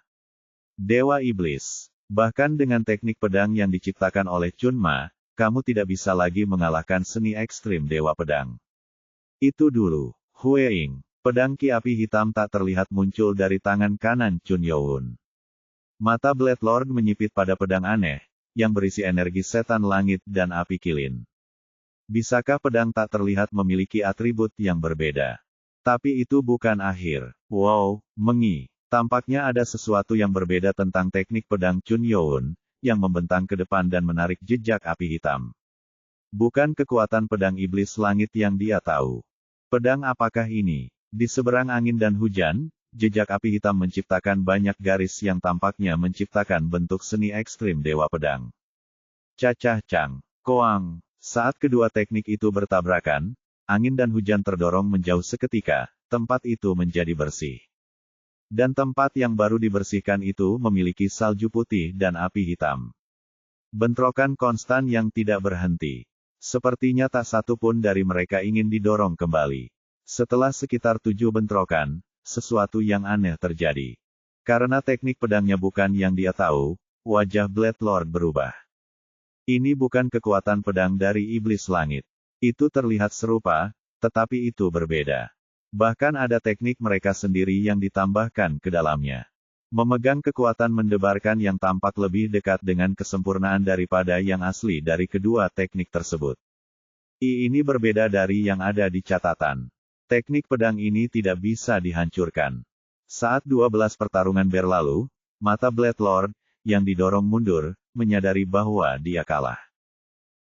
S1: Dewa Iblis. Bahkan dengan teknik pedang yang diciptakan oleh Chun Ma, kamu tidak bisa lagi mengalahkan seni ekstrim Dewa Pedang. Itu dulu. Hueying. Pedang ki api hitam tak terlihat muncul dari tangan kanan Chun Youn. Mata Blade Lord menyipit pada pedang aneh, yang berisi energi setan langit dan api kilin. Bisakah pedang tak terlihat memiliki atribut yang berbeda? Tapi itu bukan akhir. Tampaknya ada sesuatu yang berbeda tentang teknik pedang Chun Youn, yang membentang ke depan dan menarik jejak api hitam. Bukan kekuatan pedang iblis langit yang dia tahu. Pedang apakah ini? Di seberang angin dan hujan, jejak api hitam menciptakan banyak garis yang tampaknya menciptakan bentuk seni ekstrim Dewa Pedang. Koang. Saat kedua teknik itu bertabrakan, angin dan hujan terdorong menjauh seketika, tempat itu menjadi bersih. Dan tempat yang baru dibersihkan itu memiliki salju putih dan api hitam. Bentrokan konstan yang tidak berhenti. Sepertinya tak satu pun dari mereka ingin didorong kembali. Setelah sekitar 7 bentrokan, sesuatu yang aneh terjadi. Karena teknik pedangnya bukan yang dia tahu, wajah Blade Lord berubah. Ini bukan kekuatan pedang dari iblis langit. Itu terlihat serupa, tetapi itu berbeda. Bahkan ada teknik mereka sendiri yang ditambahkan ke dalamnya. Memegang kekuatan mendebarkan yang tampak lebih dekat dengan kesempurnaan daripada yang asli dari kedua teknik tersebut. Ini berbeda dari yang ada di catatan. Teknik pedang ini tidak bisa dihancurkan. Saat 12 pertarungan berlalu, mata Blade Lord, yang didorong mundur, menyadari bahwa dia kalah.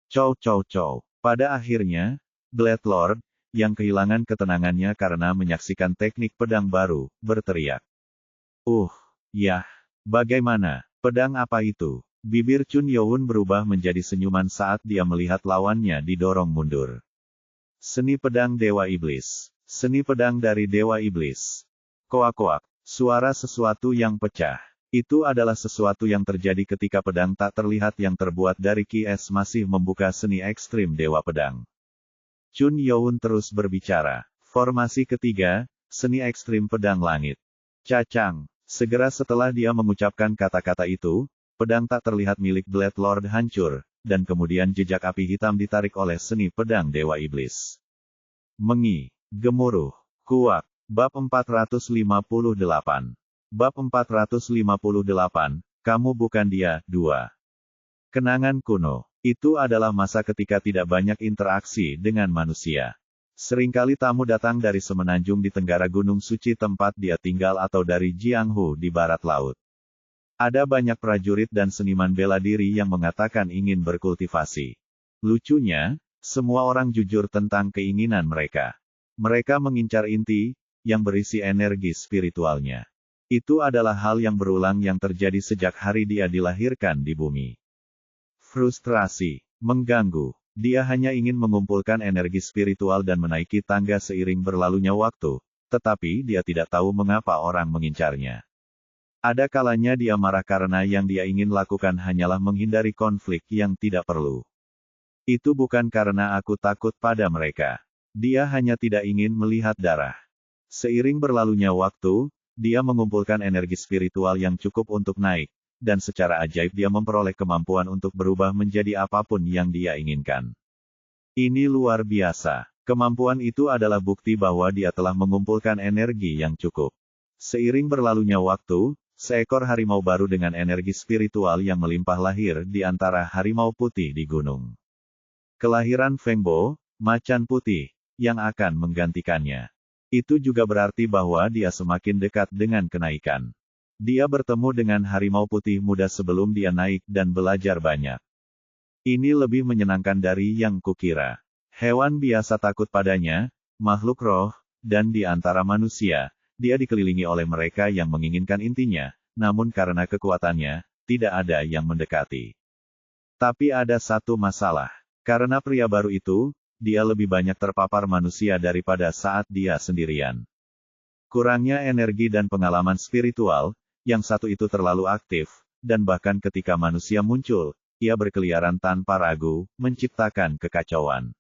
S1: Cow cow cow. Pada akhirnya, Blade Lord, yang kehilangan ketenangannya karena menyaksikan teknik pedang baru, berteriak. Yah, bagaimana? Pedang apa itu? Bibir Chun Youn berubah menjadi senyuman saat dia melihat lawannya didorong mundur. Seni pedang Dewa Iblis. Seni pedang dari Dewa Iblis. Koak-koak, suara sesuatu yang pecah. Itu adalah sesuatu yang terjadi ketika pedang tak terlihat yang terbuat dari Ki Es masih membuka seni ekstrim Dewa Pedang. Chun Youn terus berbicara. Formasi ketiga, seni ekstrim pedang langit. Cacang. Segera setelah dia mengucapkan kata-kata itu, pedang tak terlihat milik Blade Lord hancur, dan kemudian jejak api hitam ditarik oleh seni pedang Dewa Iblis. Mengi, gemuruh, kuak, bab 458. Bab 458, kamu bukan dia, 2. Kenangan kuno. Itu adalah masa ketika tidak banyak interaksi dengan manusia. Seringkali tamu datang dari semenanjung di tenggara Gunung Suci tempat dia tinggal atau dari Jianghu di barat laut. Ada banyak prajurit dan seniman bela diri yang mengatakan ingin berkultivasi. Lucunya, semua orang jujur tentang keinginan mereka. Mereka mengincar inti, yang berisi energi spiritualnya. Itu adalah hal yang berulang yang terjadi sejak hari dia dilahirkan di bumi. Frustrasi, mengganggu. Dia hanya ingin mengumpulkan energi spiritual dan menaiki tangga seiring berlalunya waktu, tetapi dia tidak tahu mengapa orang mengincarnya. Ada kalanya dia marah karena yang dia ingin lakukan hanyalah menghindari konflik yang tidak perlu. Itu bukan karena aku takut pada mereka. Dia hanya tidak ingin melihat darah. Seiring berlalunya waktu, dia mengumpulkan energi spiritual yang cukup untuk naik, dan secara ajaib dia memperoleh kemampuan untuk berubah menjadi apapun yang dia inginkan. Ini luar biasa. Kemampuan itu adalah bukti bahwa dia telah mengumpulkan energi yang cukup. Seiring berlalunya waktu, seekor harimau baru dengan energi spiritual yang melimpah lahir di antara harimau putih di gunung. Kelahiran Feng Bo, macan putih, yang akan menggantikannya. Itu juga berarti bahwa dia semakin dekat dengan kenaikan. Dia bertemu dengan harimau putih muda sebelum dia naik dan belajar banyak. Ini lebih menyenangkan dari yang kukira. Hewan biasa takut padanya, makhluk roh, dan di antara manusia, dia dikelilingi oleh mereka yang menginginkan intinya, namun karena kekuatannya, tidak ada yang mendekati. Tapi ada satu masalah. Karena pria baru itu, dia lebih banyak terpapar manusia daripada saat dia sendirian. Kurangnya energi dan pengalaman spiritual, yang satu itu terlalu aktif, dan bahkan ketika manusia muncul, ia berkeliaran tanpa ragu, menciptakan kekacauan.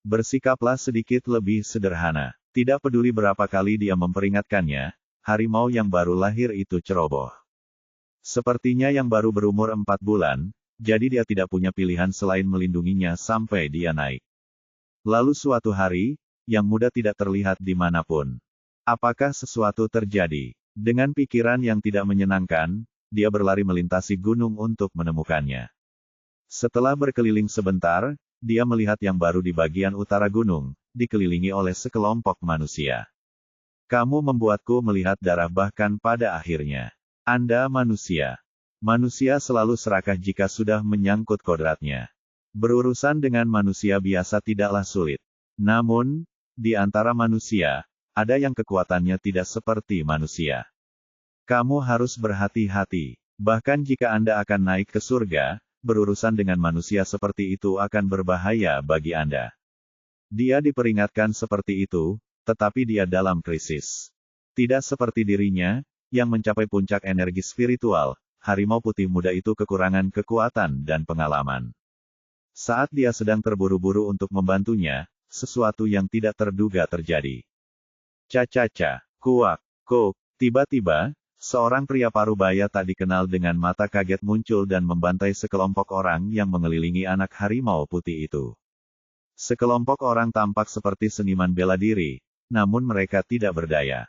S1: Bersikaplah sedikit lebih sederhana. Tidak peduli berapa kali dia memperingatkannya, harimau yang baru lahir itu ceroboh. Sepertinya yang baru berumur 4 bulan, jadi dia tidak punya pilihan selain melindunginya sampai dia naik. Lalu suatu hari, yang muda tidak terlihat dimanapun. Apakah sesuatu terjadi? Dengan pikiran yang tidak menyenangkan, dia berlari melintasi gunung untuk menemukannya. Setelah berkeliling sebentar, dia melihat yang baru di bagian utara gunung, dikelilingi oleh sekelompok manusia. Kamu membuatku melihat darah bahkan pada akhirnya. Anda manusia. Manusia selalu serakah jika sudah menyangkut kodratnya. Berurusan dengan manusia biasa tidaklah sulit. Namun, di antara manusia, ada yang kekuatannya tidak seperti manusia. Kamu harus berhati-hati. Bahkan jika Anda akan naik ke surga, berurusan dengan manusia seperti itu akan berbahaya bagi Anda. Dia diperingatkan seperti itu, tetapi dia dalam krisis. Tidak seperti dirinya, yang mencapai puncak energi spiritual, harimau putih muda itu kekurangan kekuatan dan pengalaman. Saat dia sedang terburu-buru untuk membantunya, sesuatu yang tidak terduga terjadi. Cacaca, Kuak, kok, tiba-tiba, seorang pria parubaya tak dikenal dengan mata kaget muncul dan membantai sekelompok orang yang mengelilingi anak harimau putih itu. Sekelompok orang tampak seperti seniman bela diri, namun mereka tidak berdaya.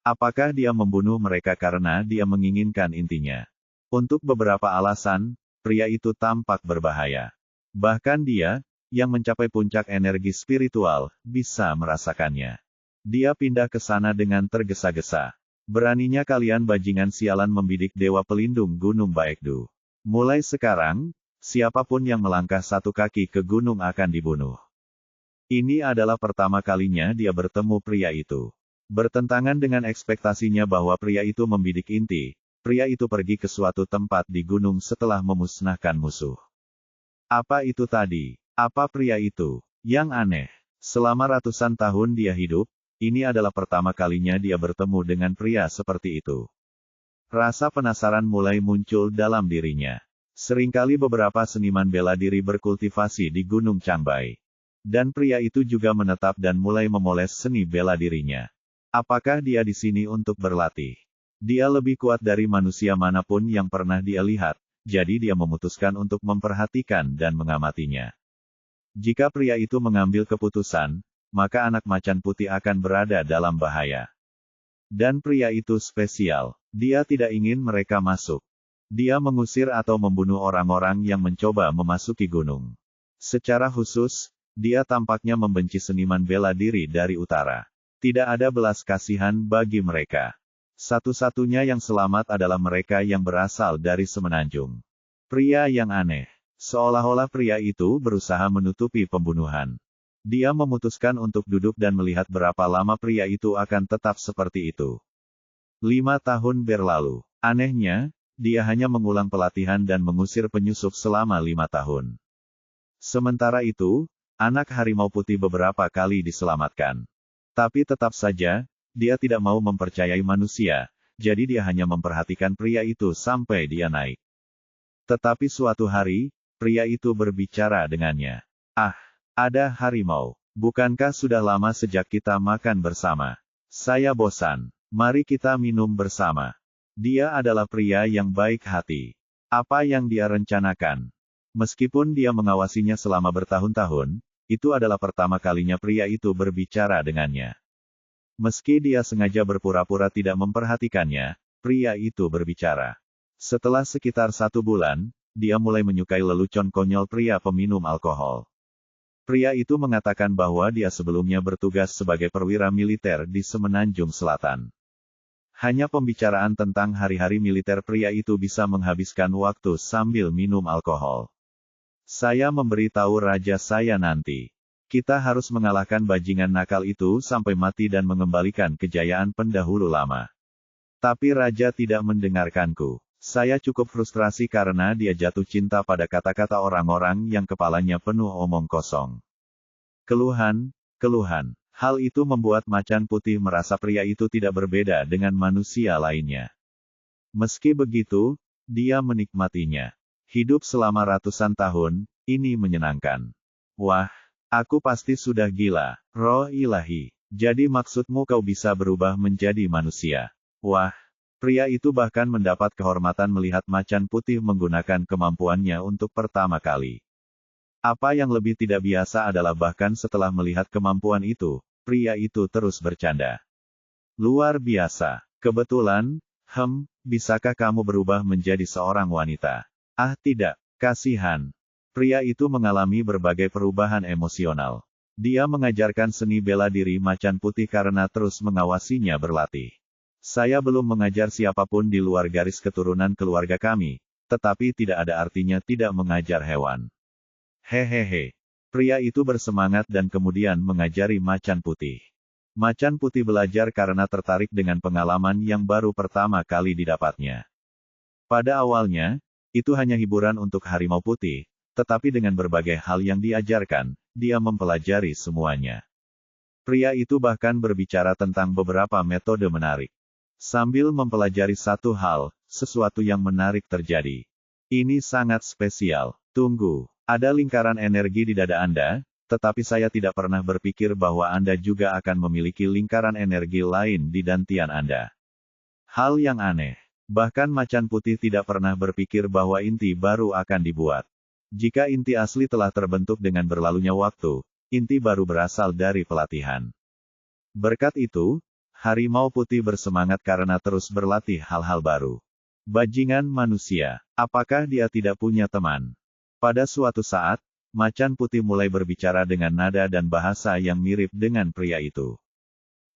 S1: Apakah dia membunuh mereka karena dia menginginkan intinya? Untuk beberapa alasan, pria itu tampak berbahaya. Bahkan dia, yang mencapai puncak energi spiritual, bisa merasakannya. Dia pindah ke sana dengan tergesa-gesa. Beraninya kalian bajingan sialan membidik dewa pelindung Gunung Baekdu. Mulai sekarang, siapapun yang melangkah satu kaki ke gunung akan dibunuh. Ini adalah pertama kalinya dia bertemu pria itu. Bertentangan dengan ekspektasinya bahwa pria itu membidik inti, pria itu pergi ke suatu tempat di gunung setelah memusnahkan musuh. Apa itu tadi? Apa pria itu? Yang aneh. Selama ratusan tahun dia hidup, ini adalah pertama kalinya dia bertemu dengan pria seperti itu. Rasa penasaran mulai muncul dalam dirinya. Seringkali beberapa seniman bela diri berkultivasi di Gunung Changbai. Dan pria itu juga menetap dan mulai memoles seni bela dirinya. Apakah dia di sini untuk berlatih? Dia lebih kuat dari manusia manapun yang pernah dia lihat, jadi dia memutuskan untuk memperhatikan dan mengamatinya. Jika pria itu mengambil keputusan, maka anak macan putih akan berada dalam bahaya. Dan pria itu spesial. Dia tidak ingin mereka masuk. Dia mengusir atau membunuh orang-orang yang mencoba memasuki gunung. Secara khusus, dia tampaknya membenci seniman bela diri dari utara. Tidak ada belas kasihan bagi mereka. Satu-satunya yang selamat adalah mereka yang berasal dari semenanjung. Pria yang aneh. Seolah-olah pria itu berusaha menutupi pembunuhan. Dia memutuskan untuk duduk dan melihat berapa lama pria itu akan tetap seperti itu. 5 tahun berlalu. Anehnya, dia hanya mengulang pelatihan dan mengusir penyusup selama 5 tahun. Sementara itu, anak harimau putih beberapa kali diselamatkan. Tapi tetap saja, dia tidak mau mempercayai manusia, jadi dia hanya memperhatikan pria itu sampai dia naik. Tetapi suatu hari, pria itu berbicara dengannya. Ah, ada harimau. Bukankah sudah lama sejak kita makan bersama? Saya bosan. Mari kita minum bersama. Dia adalah pria yang baik hati. Apa yang dia rencanakan? Meskipun dia mengawasinya selama bertahun-tahun, itu adalah pertama kalinya pria itu berbicara dengannya. Meski dia sengaja berpura-pura tidak memperhatikannya, pria itu berbicara. Setelah sekitar 1 bulan, dia mulai menyukai lelucon konyol pria peminum alkohol. Pria itu mengatakan bahwa dia sebelumnya bertugas sebagai perwira militer di Semenanjung Selatan. Hanya pembicaraan tentang hari-hari militer pria itu bisa menghabiskan waktu sambil minum alkohol. Saya memberitahu raja saya nanti. Kita harus mengalahkan bajingan nakal itu sampai mati dan mengembalikan kejayaan pendahulu lama. Tapi raja tidak mendengarkanku. Saya cukup frustrasi karena dia jatuh cinta pada kata-kata orang-orang yang kepalanya penuh omong kosong. Keluhan, keluhan. Hal itu membuat macan putih merasa pria itu tidak berbeda dengan manusia lainnya. Meski begitu, dia menikmatinya. Hidup selama ratusan tahun, ini menyenangkan. Wah, aku pasti sudah gila. Roh ilahi. Jadi maksudmu kau bisa berubah menjadi manusia. Wah, pria itu bahkan mendapat kehormatan melihat macan putih menggunakan kemampuannya untuk pertama kali. Apa yang lebih tidak biasa adalah bahkan setelah melihat kemampuan itu, pria itu terus bercanda. Luar biasa. Kebetulan, bisakah kamu berubah menjadi seorang wanita? Ah tidak, kasihan. Pria itu mengalami berbagai perubahan emosional. Dia mengajarkan seni bela diri macan putih karena terus mengawasinya berlatih. Saya belum mengajar siapapun di luar garis keturunan keluarga kami, tetapi tidak ada artinya tidak mengajar hewan. Hehehe. Pria itu bersemangat dan kemudian mengajari macan putih. Macan putih belajar karena tertarik dengan pengalaman yang baru pertama kali didapatnya. Pada awalnya, itu hanya hiburan untuk harimau putih, tetapi dengan berbagai hal yang diajarkan, dia mempelajari semuanya. Pria itu bahkan berbicara tentang beberapa metode menarik. Sambil mempelajari satu hal, sesuatu yang menarik terjadi. Ini sangat spesial. Tunggu, ada lingkaran energi di dada Anda, tetapi saya tidak pernah berpikir bahwa Anda juga akan memiliki lingkaran energi lain di dantian Anda. Hal yang aneh. Bahkan macan putih tidak pernah berpikir bahwa inti baru akan dibuat. Jika inti asli telah terbentuk dengan berlalunya waktu, inti baru berasal dari pelatihan. Berkat itu, harimau putih bersemangat karena terus berlatih hal-hal baru. Bajingan manusia, apakah dia tidak punya teman? Pada suatu saat, macan putih mulai berbicara dengan nada dan bahasa yang mirip dengan pria itu.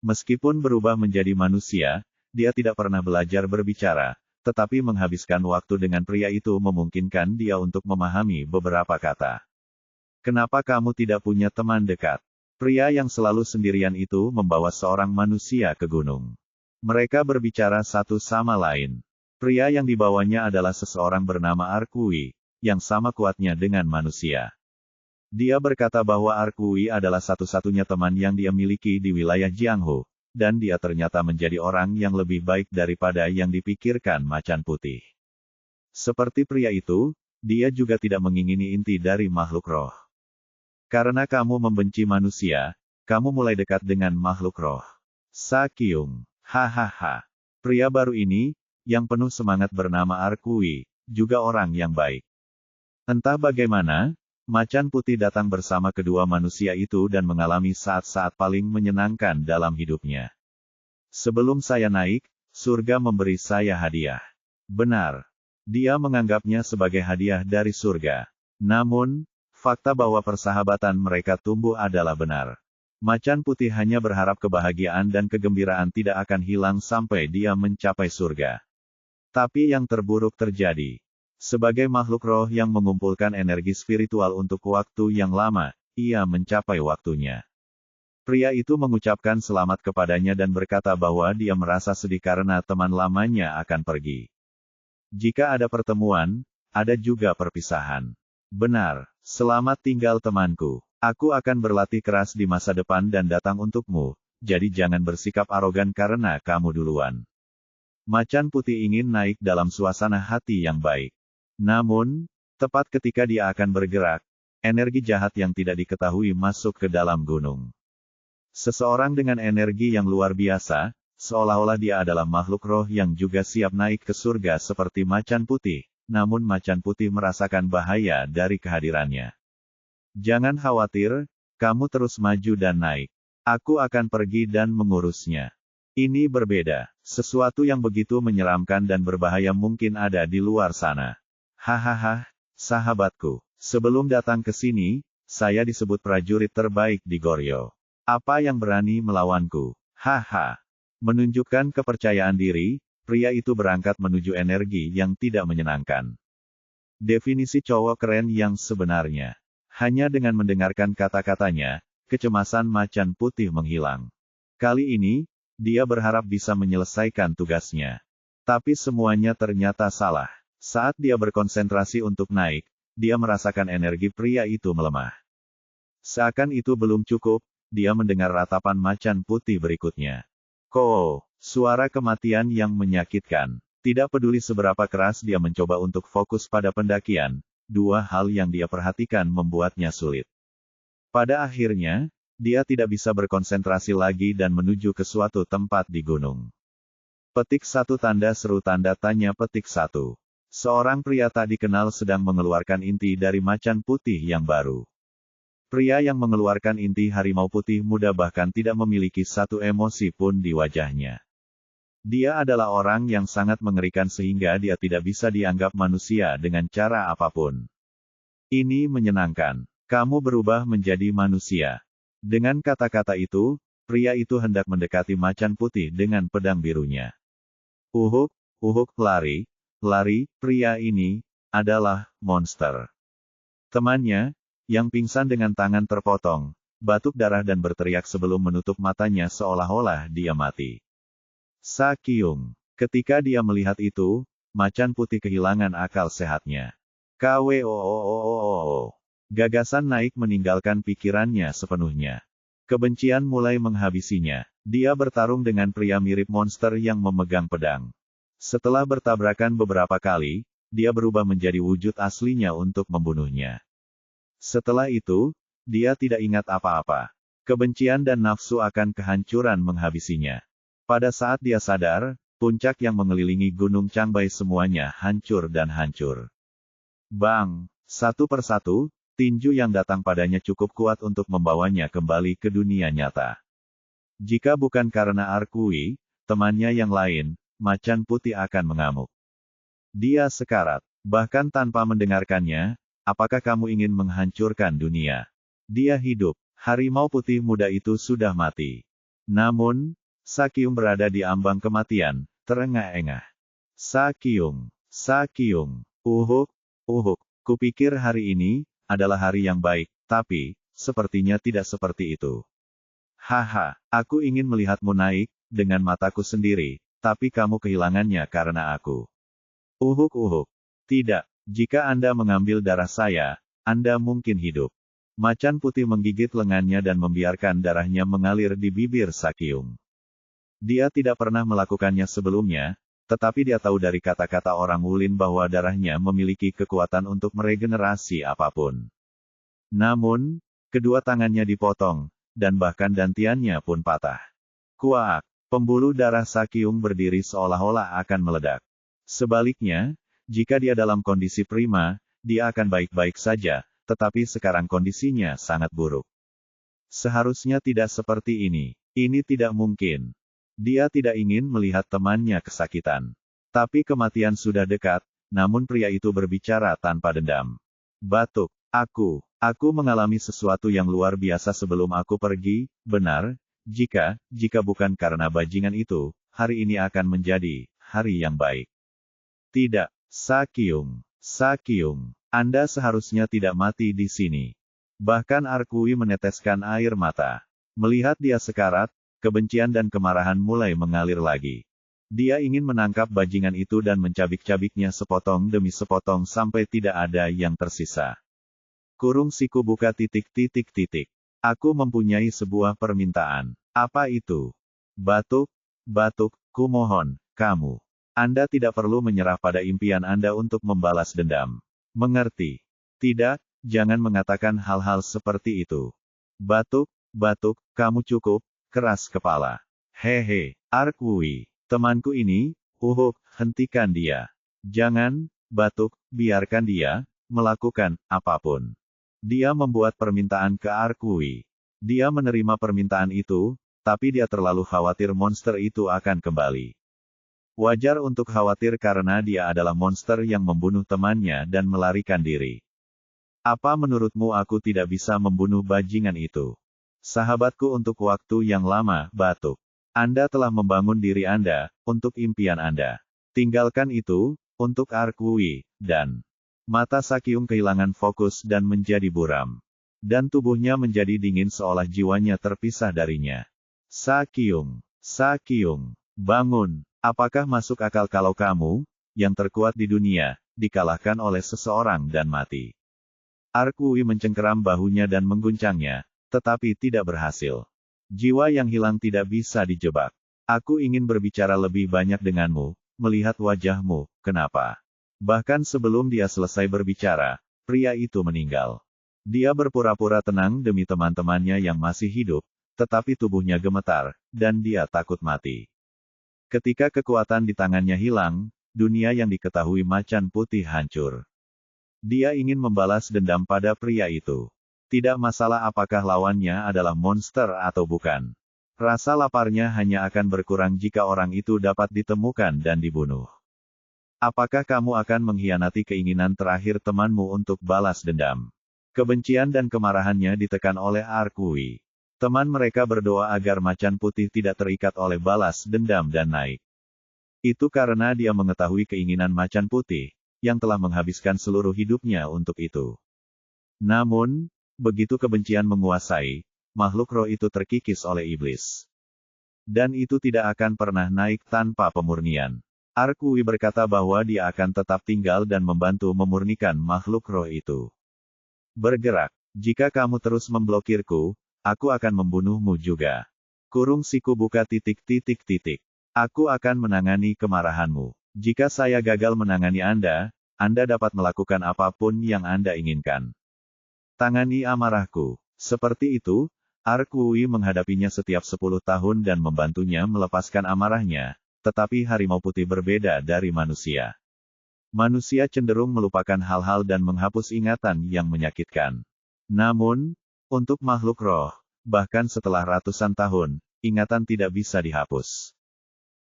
S1: Meskipun berubah menjadi manusia, dia tidak pernah belajar berbicara, tetapi menghabiskan waktu dengan pria itu memungkinkan dia untuk memahami beberapa kata. Kenapa kamu tidak punya teman dekat? Pria yang selalu sendirian itu membawa seorang manusia ke gunung. Mereka berbicara satu sama lain. Pria yang dibawanya adalah seseorang bernama Arkui, yang sama kuatnya dengan manusia. Dia berkata bahwa Arkui adalah satu-satunya teman yang dia miliki di wilayah Jianghu, dan dia ternyata menjadi orang yang lebih baik daripada yang dipikirkan macan putih. Seperti pria itu, dia juga tidak mengingini inti dari makhluk roh. Karena kamu membenci manusia, kamu mulai dekat dengan makhluk roh. Sa Kyung, hahaha. Pria baru ini, yang penuh semangat bernama Arkui, juga orang yang baik. Entah bagaimana, macan putih datang bersama kedua manusia itu dan mengalami saat-saat paling menyenangkan dalam hidupnya. Sebelum saya naik, surga memberi saya hadiah. Benar. Dia menganggapnya sebagai hadiah dari surga. Namun, fakta bahwa persahabatan mereka tumbuh adalah benar. Macan putih hanya berharap kebahagiaan dan kegembiraan tidak akan hilang sampai dia mencapai surga. Tapi yang terburuk terjadi. Sebagai makhluk roh yang mengumpulkan energi spiritual untuk waktu yang lama, ia mencapai waktunya. Pria itu mengucapkan selamat kepadanya dan berkata bahwa dia merasa sedih karena teman lamanya akan pergi. Jika ada pertemuan, ada juga perpisahan. Benar, selamat tinggal temanku. Aku akan berlatih keras di masa depan dan datang untukmu, jadi jangan bersikap arogan karena kamu duluan. Macan putih ingin naik dalam suasana hati yang baik. Namun, tepat ketika dia akan bergerak, energi jahat yang tidak diketahui masuk ke dalam gunung. Seseorang dengan energi yang luar biasa, seolah-olah dia adalah makhluk roh yang juga siap naik ke surga seperti macan putih, namun macan putih merasakan bahaya dari kehadirannya. Jangan khawatir, kamu terus maju dan naik. Aku akan pergi dan mengurusnya. Ini berbeda, sesuatu yang begitu menyeramkan dan berbahaya mungkin ada di luar sana. Hahaha, sahabatku, sebelum datang ke sini, saya disebut prajurit terbaik di Goryeo. Apa yang berani melawanku? Haha. Menunjukkan kepercayaan diri, pria itu berangkat menuju energi yang tidak menyenangkan. Definisi cowok keren yang sebenarnya. Hanya dengan mendengarkan kata-katanya, kecemasan macan putih menghilang. Kali ini, dia berharap bisa menyelesaikan tugasnya. Tapi semuanya ternyata salah. Saat dia berkonsentrasi untuk naik, dia merasakan energi pria itu melemah. Seakan itu belum cukup, dia mendengar ratapan macan putih berikutnya. Koo, suara kematian yang menyakitkan. Tidak peduli seberapa keras dia mencoba untuk fokus pada pendakian, dua hal yang dia perhatikan membuatnya sulit. Pada akhirnya, dia tidak bisa berkonsentrasi lagi dan menuju ke suatu tempat di gunung. Petik 1 tanda seru tanda tanya petik 1. Seorang pria tak dikenal sedang mengeluarkan inti dari macan putih yang baru. Pria yang mengeluarkan inti harimau putih muda bahkan tidak memiliki satu emosi pun di wajahnya. Dia adalah orang yang sangat mengerikan sehingga dia tidak bisa dianggap manusia dengan cara apapun. Ini menyenangkan. Kamu berubah menjadi manusia. Dengan kata-kata itu, pria itu hendak mendekati macan putih dengan pedang birunya. Uhuk, lari. Lari, pria ini, adalah monster. Temannya, yang pingsan dengan tangan terpotong, batuk darah dan berteriak sebelum menutup matanya seolah-olah dia mati. Sa Kyung. Ketika dia melihat itu, macan putih kehilangan akal sehatnya. KWOOOOO. Gagasan naik meninggalkan pikirannya sepenuhnya. Kebencian mulai menghabisinya. Dia bertarung dengan pria mirip monster yang memegang pedang. Setelah bertabrakan beberapa kali, dia berubah menjadi wujud aslinya untuk membunuhnya. Setelah itu, Dia tidak ingat apa-apa. Kebencian dan nafsu akan kehancuran menghabisinya. Pada saat dia sadar, puncak yang mengelilingi Gunung Changbai semuanya hancur dan hancur. Bang! Satu persatu, tinju yang datang padanya cukup kuat untuk membawanya kembali ke dunia nyata. Jika bukan karena Arkui, temannya yang lain, Macan Putih akan mengamuk. Dia sekarat. Bahkan tanpa mendengarkannya, apakah kamu ingin menghancurkan dunia? Dia hidup. Harimau putih muda itu sudah mati. Namun, Sakyung berada di ambang kematian, terengah-engah. Sakyung, Sakyung, uhuk, kupikir hari ini adalah hari yang baik, tapi sepertinya tidak seperti itu. Haha, aku ingin melihatmu naik dengan mataku sendiri, tapi kamu kehilangannya karena aku. Uhuk. Tidak, jika Anda mengambil darah saya, Anda mungkin hidup. Macan putih menggigit lengannya dan membiarkan darahnya mengalir di bibir Sakyung. Dia tidak pernah melakukannya sebelumnya, tetapi dia tahu dari kata-kata orang Wulin bahwa darahnya memiliki kekuatan untuk meregenerasi apapun. Namun, kedua tangannya dipotong, dan bahkan dantiannya pun patah. Kuak, pembuluh darah Sakyung berdiri seolah-olah akan meledak. Sebaliknya, jika dia dalam kondisi prima, dia akan baik-baik saja, tetapi sekarang kondisinya sangat buruk. Seharusnya tidak seperti ini. Ini tidak mungkin. Dia tidak ingin melihat temannya kesakitan. Tapi kematian sudah dekat, namun pria itu berbicara tanpa dendam. Batuk, aku mengalami sesuatu yang luar biasa sebelum aku pergi, benar, jika bukan karena bajingan itu, hari ini akan menjadi hari yang baik. Tidak, Sakyung, Anda seharusnya tidak mati di sini. Bahkan Arkui meneteskan air mata. Melihat dia sekarat, kebencian dan kemarahan mulai mengalir lagi. Dia ingin menangkap bajingan itu dan mencabik-cabiknya sepotong demi sepotong sampai tidak ada yang tersisa. Kurung siku buka ... Aku mempunyai sebuah permintaan. Apa itu? Batuk, kumohon, kamu. Anda tidak perlu menyerah pada impian Anda untuk membalas dendam. Mengerti? Tidak, jangan mengatakan hal-hal seperti itu. Batuk, kamu cukup keras kepala. Hehe, Arkui, temanku ini, hentikan dia. Jangan, Batuk, biarkan dia melakukan apapun. Dia membuat permintaan ke Arkui. Dia menerima permintaan itu, tapi dia terlalu khawatir monster itu akan kembali. Wajar untuk khawatir karena dia adalah monster yang membunuh temannya dan melarikan diri. Apa menurutmu aku tidak bisa membunuh bajingan itu? Sahabatku untuk waktu yang lama, Batuk. Anda telah membangun diri Anda, untuk impian Anda. Tinggalkan itu, untuk Arkui, dan... Mata Sakyung kehilangan fokus dan menjadi buram. Dan tubuhnya menjadi dingin seolah jiwanya terpisah darinya. Sakyung, bangun. Apakah masuk akal kalau kamu, yang terkuat di dunia, dikalahkan oleh seseorang dan mati? Arkui mencengkeram bahunya dan mengguncangnya, tetapi tidak berhasil. Jiwa yang hilang tidak bisa dijebak. Aku ingin berbicara lebih banyak denganmu, melihat wajahmu, kenapa? Bahkan sebelum dia selesai berbicara, pria itu meninggal. Dia berpura-pura tenang demi teman-temannya yang masih hidup, tetapi tubuhnya gemetar, dan dia takut mati. Ketika kekuatan di tangannya hilang, dunia yang diketahui Macan Putih hancur. Dia ingin membalas dendam pada pria itu. Tidak masalah apakah lawannya adalah monster atau bukan. Rasa laparnya hanya akan berkurang jika orang itu dapat ditemukan dan dibunuh. Apakah kamu akan mengkhianati keinginan terakhir temanmu untuk balas dendam? Kebencian dan kemarahannya ditekan oleh Arkui. Teman mereka berdoa agar Macan Putih tidak terikat oleh balas dendam dan naik. Itu karena dia mengetahui keinginan Macan Putih, yang telah menghabiskan seluruh hidupnya untuk itu. Namun, begitu kebencian menguasai, makhluk roh itu terkikis oleh iblis. Dan itu tidak akan pernah naik tanpa pemurnian. Arkui berkata bahwa dia akan tetap tinggal dan membantu memurnikan makhluk roh itu. Bergerak, jika kamu terus memblokirku, aku akan membunuhmu juga. Kurung siku buka ... Aku akan menangani kemarahanmu. Jika saya gagal menangani Anda, Anda dapat melakukan apapun yang Anda inginkan. Tangani amarahku. Seperti itu, Arkwui menghadapinya setiap 10 tahun dan membantunya melepaskan amarahnya, tetapi harimau putih berbeda dari manusia. Manusia cenderung melupakan hal-hal dan menghapus ingatan yang menyakitkan. Namun, untuk makhluk roh, bahkan setelah ratusan tahun, ingatan tidak bisa dihapus.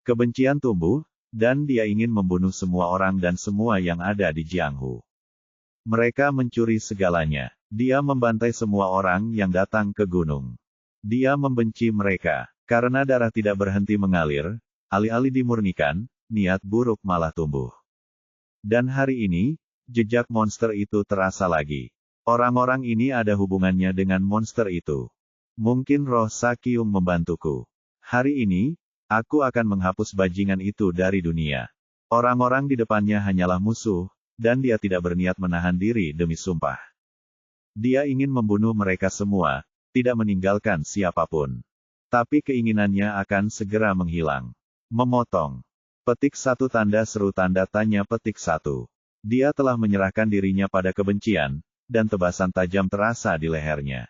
S1: Kebencian tumbuh, dan dia ingin membunuh semua orang dan semua yang ada di Jianghu. Mereka mencuri segalanya. Dia membantai semua orang yang datang ke gunung. Dia membenci mereka, karena darah tidak berhenti mengalir, alih-alih dimurnikan, niat buruk malah tumbuh. Dan hari ini, jejak monster itu terasa lagi. Orang-orang ini ada hubungannya dengan monster itu. Mungkin roh Sakyung membantuku. Hari ini, aku akan menghapus bajingan itu dari dunia. Orang-orang di depannya hanyalah musuh, dan dia tidak berniat menahan diri demi sumpah. Dia ingin membunuh mereka semua, tidak meninggalkan siapapun. Tapi keinginannya akan segera menghilang. Memotong. Petik 1 tanda seru tanda tanya petik 1. Dia telah menyerahkan dirinya pada kebencian, dan tebasan tajam terasa di lehernya.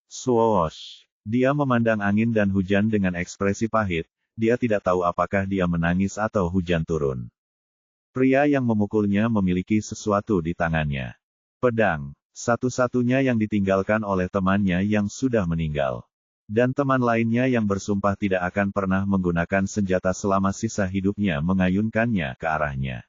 S1: Swoosh. Dia memandang angin dan hujan dengan ekspresi pahit, dia tidak tahu apakah dia menangis atau hujan turun. Pria yang memukulnya memiliki sesuatu di tangannya. Pedang. Satu-satunya yang ditinggalkan oleh temannya yang sudah meninggal. Dan teman lainnya yang bersumpah tidak akan pernah menggunakan senjata selama sisa hidupnya mengayunkannya ke arahnya.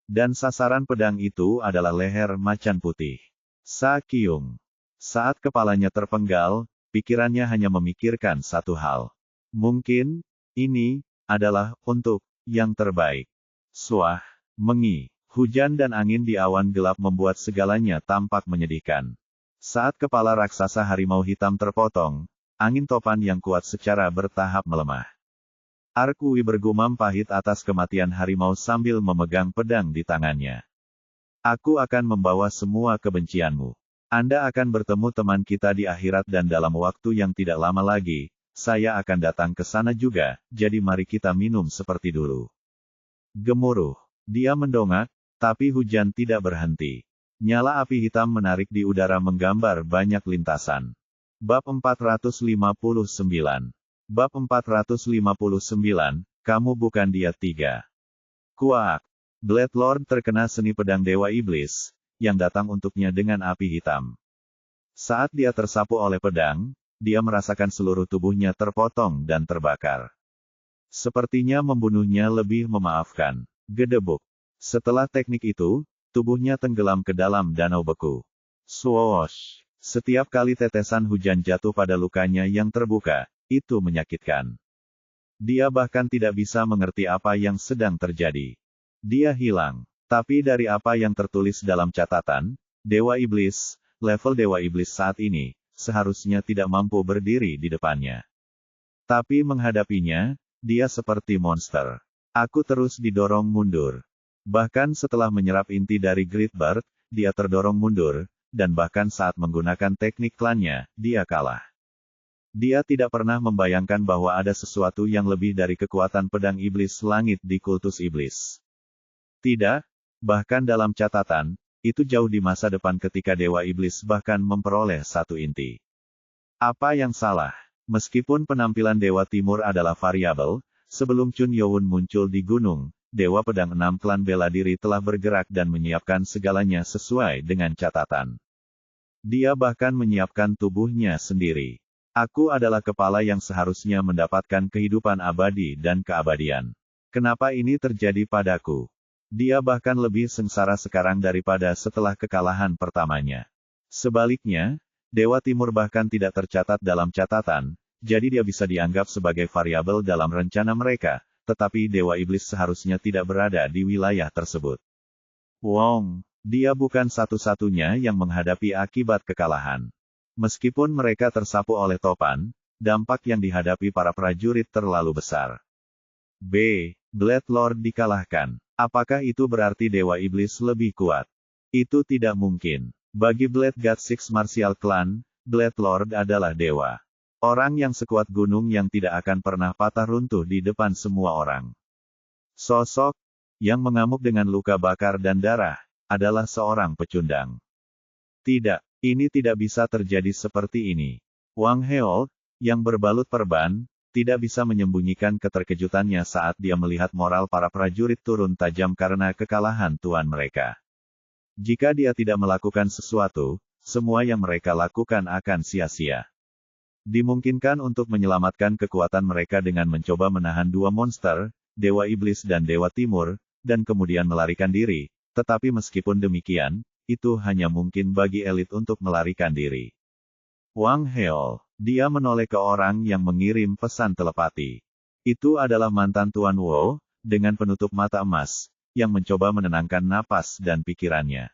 S1: Dan sasaran pedang itu adalah leher macan putih. Sakyung. Saat kepalanya terpenggal, pikirannya hanya memikirkan satu hal. Mungkin, ini, adalah, untuk, yang terbaik. Swah, mengi. Hujan dan angin di awan gelap membuat segalanya tampak menyedihkan. Saat kepala raksasa harimau hitam terpotong, angin topan yang kuat secara bertahap melemah. Arkwui bergumam pahit atas kematian harimau sambil memegang pedang di tangannya. Aku akan membawa semua kebencianmu. Anda akan bertemu teman kita di akhirat dan dalam waktu yang tidak lama lagi, saya akan datang ke sana juga, jadi mari kita minum seperti dulu. Gemuruh. Dia mendongak, tapi hujan tidak berhenti. Nyala api hitam menarik di udara menggambar banyak lintasan. Bab 459. Bab 459, kamu bukan dia 3. Kuak. Blade Lord terkena seni pedang Dewa Iblis, yang datang untuknya dengan api hitam. Saat dia tersapu oleh pedang, dia merasakan seluruh tubuhnya terpotong dan terbakar. Sepertinya membunuhnya lebih memaafkan. Gedebuk. Setelah teknik itu, tubuhnya tenggelam ke dalam danau beku. Swoosh. Setiap kali tetesan hujan jatuh pada lukanya yang terbuka, itu menyakitkan. Dia bahkan tidak bisa mengerti apa yang sedang terjadi. Dia hilang. Tapi dari apa yang tertulis dalam catatan, Dewa Iblis, level Dewa Iblis saat ini, seharusnya tidak mampu berdiri di depannya. Tapi menghadapinya, dia seperti monster. Aku terus didorong mundur. Bahkan setelah menyerap inti dari Great Bird, dia terdorong mundur, dan bahkan saat menggunakan teknik klannya, dia kalah. Dia tidak pernah membayangkan bahwa ada sesuatu yang lebih dari kekuatan pedang iblis langit di kultus iblis. Tidak, bahkan dalam catatan, itu jauh di masa depan ketika Dewa Iblis bahkan memperoleh satu inti. Apa yang salah? Meskipun penampilan Dewa Timur adalah variabel, sebelum Chun Yowun muncul di gunung, Dewa Pedang 6 klan bela diri telah bergerak dan menyiapkan segalanya sesuai dengan catatan. Dia bahkan menyiapkan tubuhnya sendiri. Aku adalah kepala yang seharusnya mendapatkan kehidupan abadi dan keabadian. Kenapa ini terjadi padaku? Dia bahkan lebih sengsara sekarang daripada setelah kekalahan pertamanya. Sebaliknya, Dewa Timur bahkan tidak tercatat dalam catatan, jadi dia bisa dianggap sebagai variabel dalam rencana mereka, tetapi Dewa Iblis seharusnya tidak berada di wilayah tersebut. Wong, dia bukan satu-satunya yang menghadapi akibat kekalahan. Meskipun mereka tersapu oleh topan, dampak yang dihadapi para prajurit terlalu besar. B. Blade Lord dikalahkan. Apakah itu berarti Dewa Iblis lebih kuat? Itu tidak mungkin. Bagi Blade God Six Martial Clan, Blade Lord adalah dewa. Orang yang sekuat gunung yang tidak akan pernah patah runtuh di depan semua orang. Sosok yang mengamuk dengan luka bakar dan darah adalah seorang pecundang. Tidak, Ini tidak bisa terjadi seperti ini. Wang Heol, yang berbalut perban, tidak bisa menyembunyikan keterkejutannya saat dia melihat moral para prajurit turun tajam karena kekalahan tuan mereka. Jika dia tidak melakukan sesuatu, semua yang mereka lakukan akan sia-sia. Dimungkinkan untuk menyelamatkan kekuatan mereka dengan mencoba menahan dua monster, Dewa Iblis dan Dewa Timur, dan kemudian melarikan diri, tetapi meskipun demikian, itu hanya mungkin bagi elit untuk melarikan diri. Wang Heol, dia menoleh ke orang yang mengirim pesan telepati. Itu adalah mantan Tuan Wu, dengan penutup mata emas, yang mencoba menenangkan napas dan pikirannya.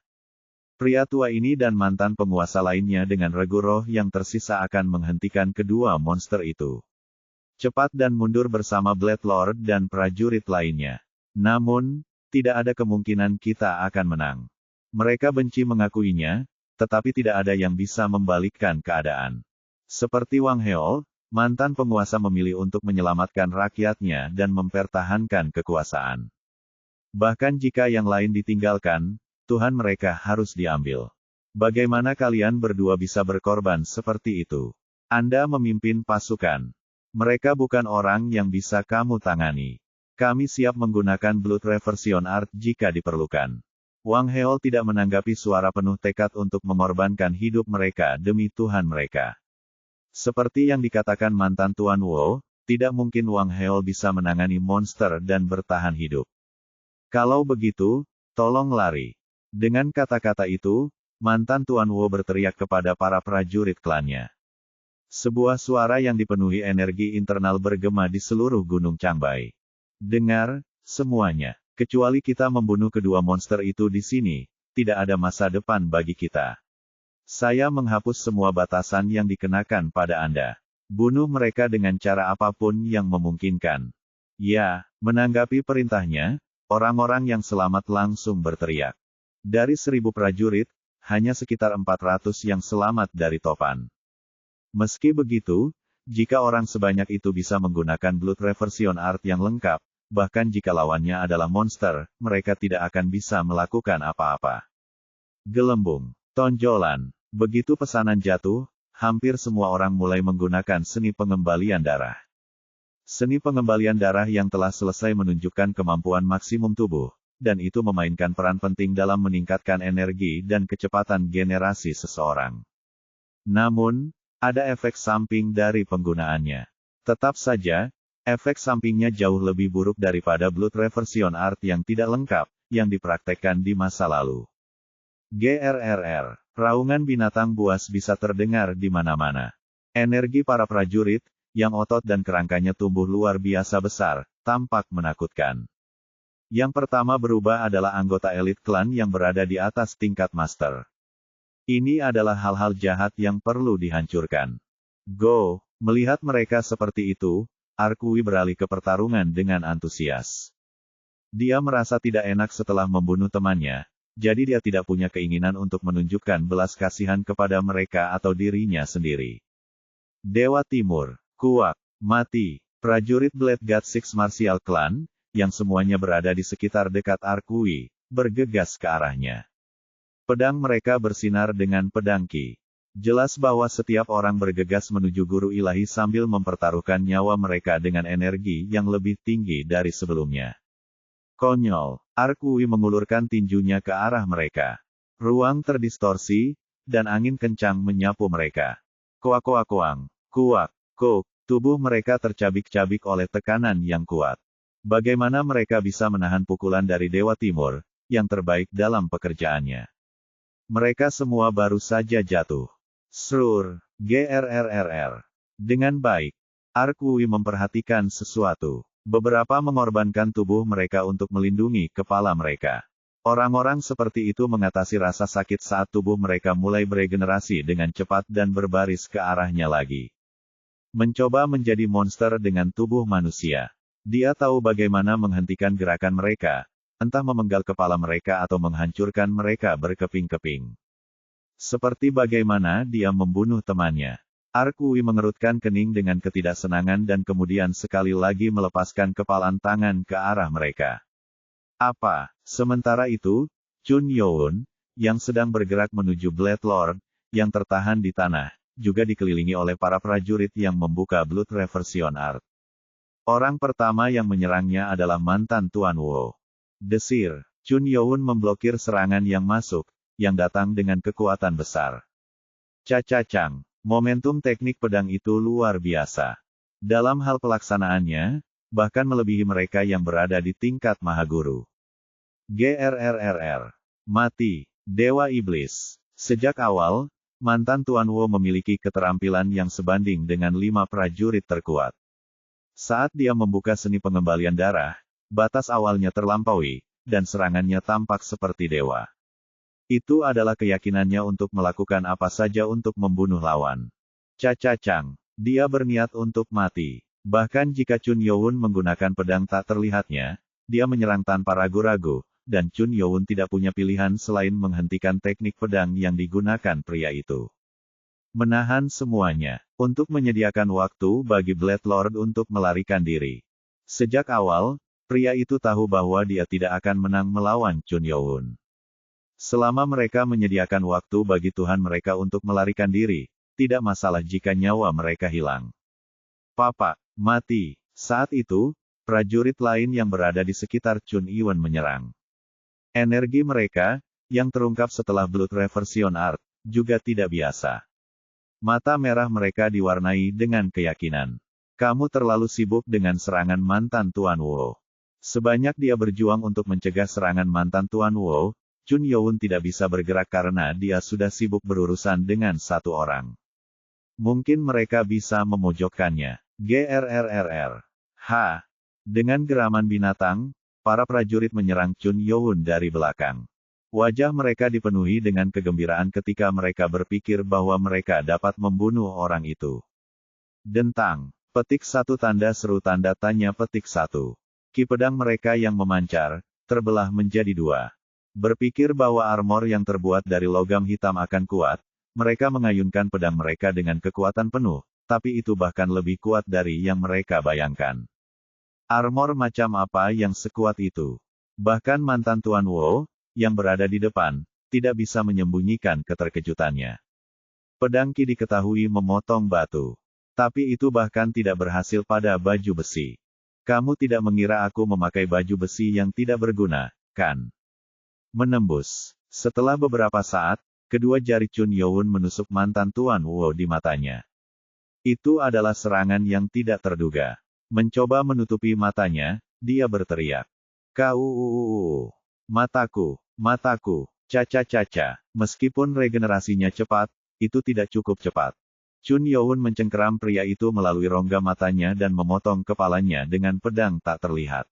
S1: Pria tua ini dan mantan penguasa lainnya dengan regu roh yang tersisa akan menghentikan kedua monster itu. Cepat dan mundur bersama Blade Lord dan prajurit lainnya. Namun, tidak ada kemungkinan kita akan menang. Mereka benci mengakuinya, tetapi tidak ada yang bisa membalikkan keadaan. Seperti Wang Heol, mantan penguasa memilih untuk menyelamatkan rakyatnya dan mempertahankan kekuasaan. Bahkan jika yang lain ditinggalkan, Tuhan mereka harus diambil. Bagaimana kalian berdua bisa berkorban seperti itu? Anda memimpin pasukan. Mereka bukan orang yang bisa kamu tangani. Kami siap menggunakan Blood Reversion Art jika diperlukan. Wang Heol tidak menanggapi suara penuh tekad untuk mengorbankan hidup mereka demi Tuhan mereka. Seperti yang dikatakan mantan Tuan Wu, tidak mungkin Wang Heol bisa menangani monster dan bertahan hidup. Kalau begitu, tolong lari. Dengan kata-kata itu, mantan Tuan Wu berteriak kepada para prajurit klannya. Sebuah suara yang dipenuhi energi internal bergema di seluruh Gunung Changbai. Dengar, semuanya. Kecuali kita membunuh kedua monster itu di sini, tidak ada masa depan bagi kita. Saya menghapus semua batasan yang dikenakan pada Anda. Bunuh mereka dengan cara apapun yang memungkinkan. Ya, menanggapi perintahnya, orang-orang yang selamat langsung berteriak. Dari 1000 prajurit, hanya sekitar 400 yang selamat dari topan. Meski begitu, jika orang sebanyak itu bisa menggunakan Blood Reversion Art yang lengkap, bahkan jika lawannya adalah monster, mereka tidak akan bisa melakukan apa-apa. Gelembung. Tonjolan. Begitu pesanan jatuh, hampir semua orang mulai menggunakan seni pengembalian darah. Seni pengembalian darah yang telah selesai menunjukkan kemampuan maksimum tubuh, dan itu memainkan peran penting dalam meningkatkan energi dan kecepatan generasi seseorang. Namun, ada efek samping dari penggunaannya. Tetap saja, efek sampingnya jauh lebih buruk daripada Blood Reversion Art yang tidak lengkap, yang dipraktekkan di masa lalu. GRRR. Raungan binatang buas bisa terdengar di mana-mana. Energi para prajurit, yang otot dan kerangkanya tumbuh luar biasa besar, tampak menakutkan. Yang pertama berubah adalah anggota elit klan yang berada di atas tingkat master. Ini adalah hal-hal jahat yang perlu dihancurkan. Go, melihat mereka seperti itu, Arkui beralih ke pertarungan dengan antusias. Dia merasa tidak enak setelah membunuh temannya, jadi dia tidak punya keinginan untuk menunjukkan belas kasihan kepada mereka atau dirinya sendiri. Dewa Timur, Kuak, mati, prajurit Blade God Six Martial Clan, yang semuanya berada di sekitar dekat Arkui, bergegas ke arahnya. Pedang mereka bersinar dengan pedang Ki. Jelas bahwa setiap orang bergegas menuju guru ilahi sambil mempertaruhkan nyawa mereka dengan energi yang lebih tinggi dari sebelumnya. Konyol, Arkui mengulurkan tinjunya ke arah mereka. Ruang terdistorsi, dan angin kencang menyapu mereka. Koak-koak-koang, kuak, kok, tubuh mereka tercabik-cabik oleh tekanan yang kuat. Bagaimana mereka bisa menahan pukulan dari Dewa Timur, yang terbaik dalam pekerjaannya? Mereka semua baru saja jatuh. Srur, GRRRR. Dengan baik, Arkui memperhatikan sesuatu. Beberapa mengorbankan tubuh mereka untuk melindungi kepala mereka. Orang-orang seperti itu mengatasi rasa sakit saat tubuh mereka mulai beregenerasi dengan cepat dan berbaris ke arahnya lagi. Mencoba menjadi monster dengan tubuh manusia. Dia tahu bagaimana menghentikan gerakan mereka, entah memenggal kepala mereka atau menghancurkan mereka berkeping-keping. Seperti bagaimana dia membunuh temannya. Arkui mengerutkan kening dengan ketidaksenangan dan kemudian sekali lagi melepaskan kepalan tangan ke arah mereka. Apa? Sementara itu, Chun Youn, yang sedang bergerak menuju Blade Lord, yang tertahan di tanah, juga dikelilingi oleh para prajurit yang membuka Blood Reversion Art. Orang pertama yang menyerangnya adalah mantan Tuan Wu. Desir, Chun Youn memblokir serangan yang masuk, yang datang dengan kekuatan besar. Cacacang, momentum teknik pedang itu luar biasa. Dalam hal pelaksanaannya, bahkan melebihi mereka yang berada di tingkat Mahaguru. GRRRR. Mati, Dewa Iblis. Sejak awal, mantan Tuan Wu memiliki keterampilan yang sebanding dengan 5 prajurit terkuat. Saat dia membuka seni pengembalian darah, batas awalnya terlampaui, dan serangannya tampak seperti dewa. Itu adalah keyakinannya untuk melakukan apa saja untuk membunuh lawan. Cacacang, dia berniat untuk mati. Bahkan jika Chun Youn menggunakan pedang tak terlihatnya, dia menyerang tanpa ragu-ragu, dan Chun Youn tidak punya pilihan selain menghentikan teknik pedang yang digunakan pria itu. Menahan semuanya, untuk menyediakan waktu bagi Blade Lord untuk melarikan diri. Sejak awal, pria itu tahu bahwa dia tidak akan menang melawan Chun Youn. Selama mereka menyediakan waktu bagi Tuhan mereka untuk melarikan diri, tidak masalah jika nyawa mereka hilang. Papa, mati. Saat itu, prajurit lain yang berada di sekitar Chun Yuan menyerang. Energi mereka, yang terungkap setelah Blood Reversion Art, juga tidak biasa. Mata merah mereka diwarnai dengan keyakinan. Kamu terlalu sibuk dengan serangan mantan Tuan Wu. Sebanyak dia berjuang untuk mencegah serangan mantan Tuan Wu, Chun Youn tidak bisa bergerak karena dia sudah sibuk berurusan dengan satu orang. Mungkin mereka bisa memojokkannya. GRRRR. Dengan geraman binatang, para prajurit menyerang Chun Youn dari belakang. Wajah mereka dipenuhi dengan kegembiraan ketika mereka berpikir bahwa mereka dapat membunuh orang itu. Dentang, petik 1 tanda seru tanda tanya petik 1. Ki pedang mereka yang memancar, terbelah menjadi 2. Berpikir bahwa armor yang terbuat dari logam hitam akan kuat, mereka mengayunkan pedang mereka dengan kekuatan penuh. Tapi itu bahkan lebih kuat dari yang mereka bayangkan. Armor macam apa yang sekuat itu? Bahkan mantan Tuan Wu, yang berada di depan, tidak bisa menyembunyikan keterkejutannya. Pedang Ki diketahui memotong batu. Tapi itu bahkan tidak berhasil pada baju besi. Kamu tidak mengira aku memakai baju besi yang tidak berguna, kan? Menembus. Setelah beberapa saat, kedua jari Chun Youn menusuk mantan Tuan Wu di matanya. Itu adalah serangan yang tidak terduga. Mencoba menutupi matanya, dia berteriak. Mataku, mataku, caca-caca. Meskipun regenerasinya cepat, itu tidak cukup cepat. Chun Youn mencengkeram pria itu melalui rongga matanya dan memotong kepalanya dengan pedang tak terlihat.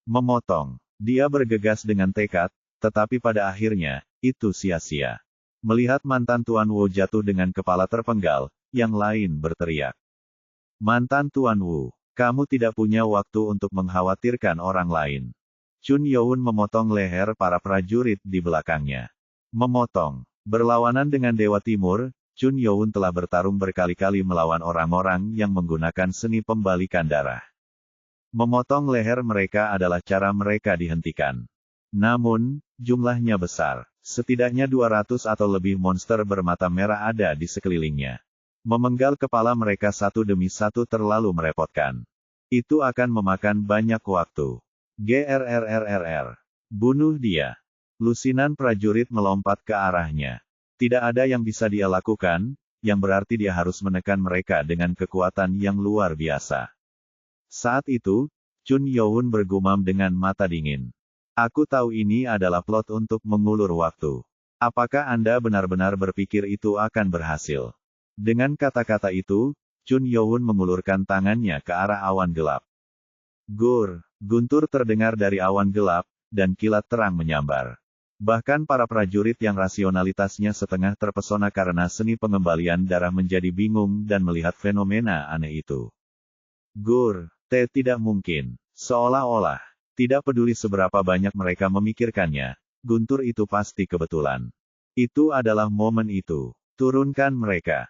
S1: Memotong. Dia bergegas dengan tekad, tetapi pada akhirnya, itu sia-sia. Melihat mantan Tuan Wu jatuh dengan kepala terpenggal, yang lain berteriak. Mantan Tuan Wu, kamu tidak punya waktu untuk mengkhawatirkan orang lain. Chun Youn memotong leher para prajurit di belakangnya. Memotong. Berlawanan dengan Dewa Timur, Chun Youn telah bertarung berkali-kali melawan orang-orang yang menggunakan seni pembalikan darah. Memotong leher mereka adalah cara mereka dihentikan. Namun, jumlahnya besar. Setidaknya 200 atau lebih monster bermata merah ada di sekelilingnya. Memenggal kepala mereka satu demi satu terlalu merepotkan. Itu akan memakan banyak waktu. GRRRRR. Bunuh dia. Lusinan prajurit melompat ke arahnya. Tidak ada yang bisa dia lakukan, yang berarti dia harus menekan mereka dengan kekuatan yang luar biasa. Saat itu, Chun Youn bergumam dengan mata dingin. Aku tahu ini adalah plot untuk mengulur waktu. Apakah Anda benar-benar berpikir itu akan berhasil? Dengan kata-kata itu, Chun Youn mengulurkan tangannya ke arah awan gelap. Guntur terdengar dari awan gelap, dan kilat terang menyambar. Bahkan para prajurit yang rasionalitasnya setengah terpesona karena seni pengembalian darah menjadi bingung dan melihat fenomena aneh itu. Tidak mungkin. Seolah-olah, tidak peduli seberapa banyak mereka memikirkannya, guntur itu pasti kebetulan. Itu adalah momen itu. Turunkan mereka.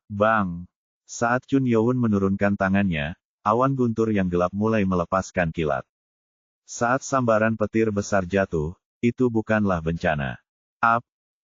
S1: Bang. Saat Chun Youn menurunkan tangannya, awan guntur yang gelap mulai melepaskan kilat. Saat sambaran petir besar jatuh, itu bukanlah bencana.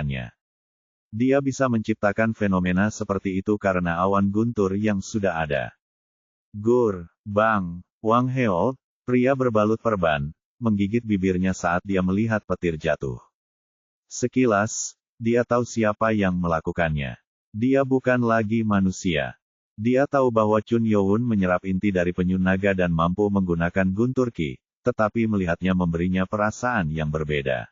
S1: memurnikannya. Dia bisa menciptakan fenomena seperti itu karena awan guntur yang sudah ada. Gur, Bang, Wang Heol, pria berbalut perban, menggigit bibirnya saat dia melihat petir jatuh. Sekilas, dia tahu siapa yang melakukannya. Dia bukan lagi manusia. Dia tahu bahwa Chun Youn menyerap inti dari penyuh naga dan mampu menggunakan guntur ki, tetapi melihatnya memberinya perasaan yang berbeda.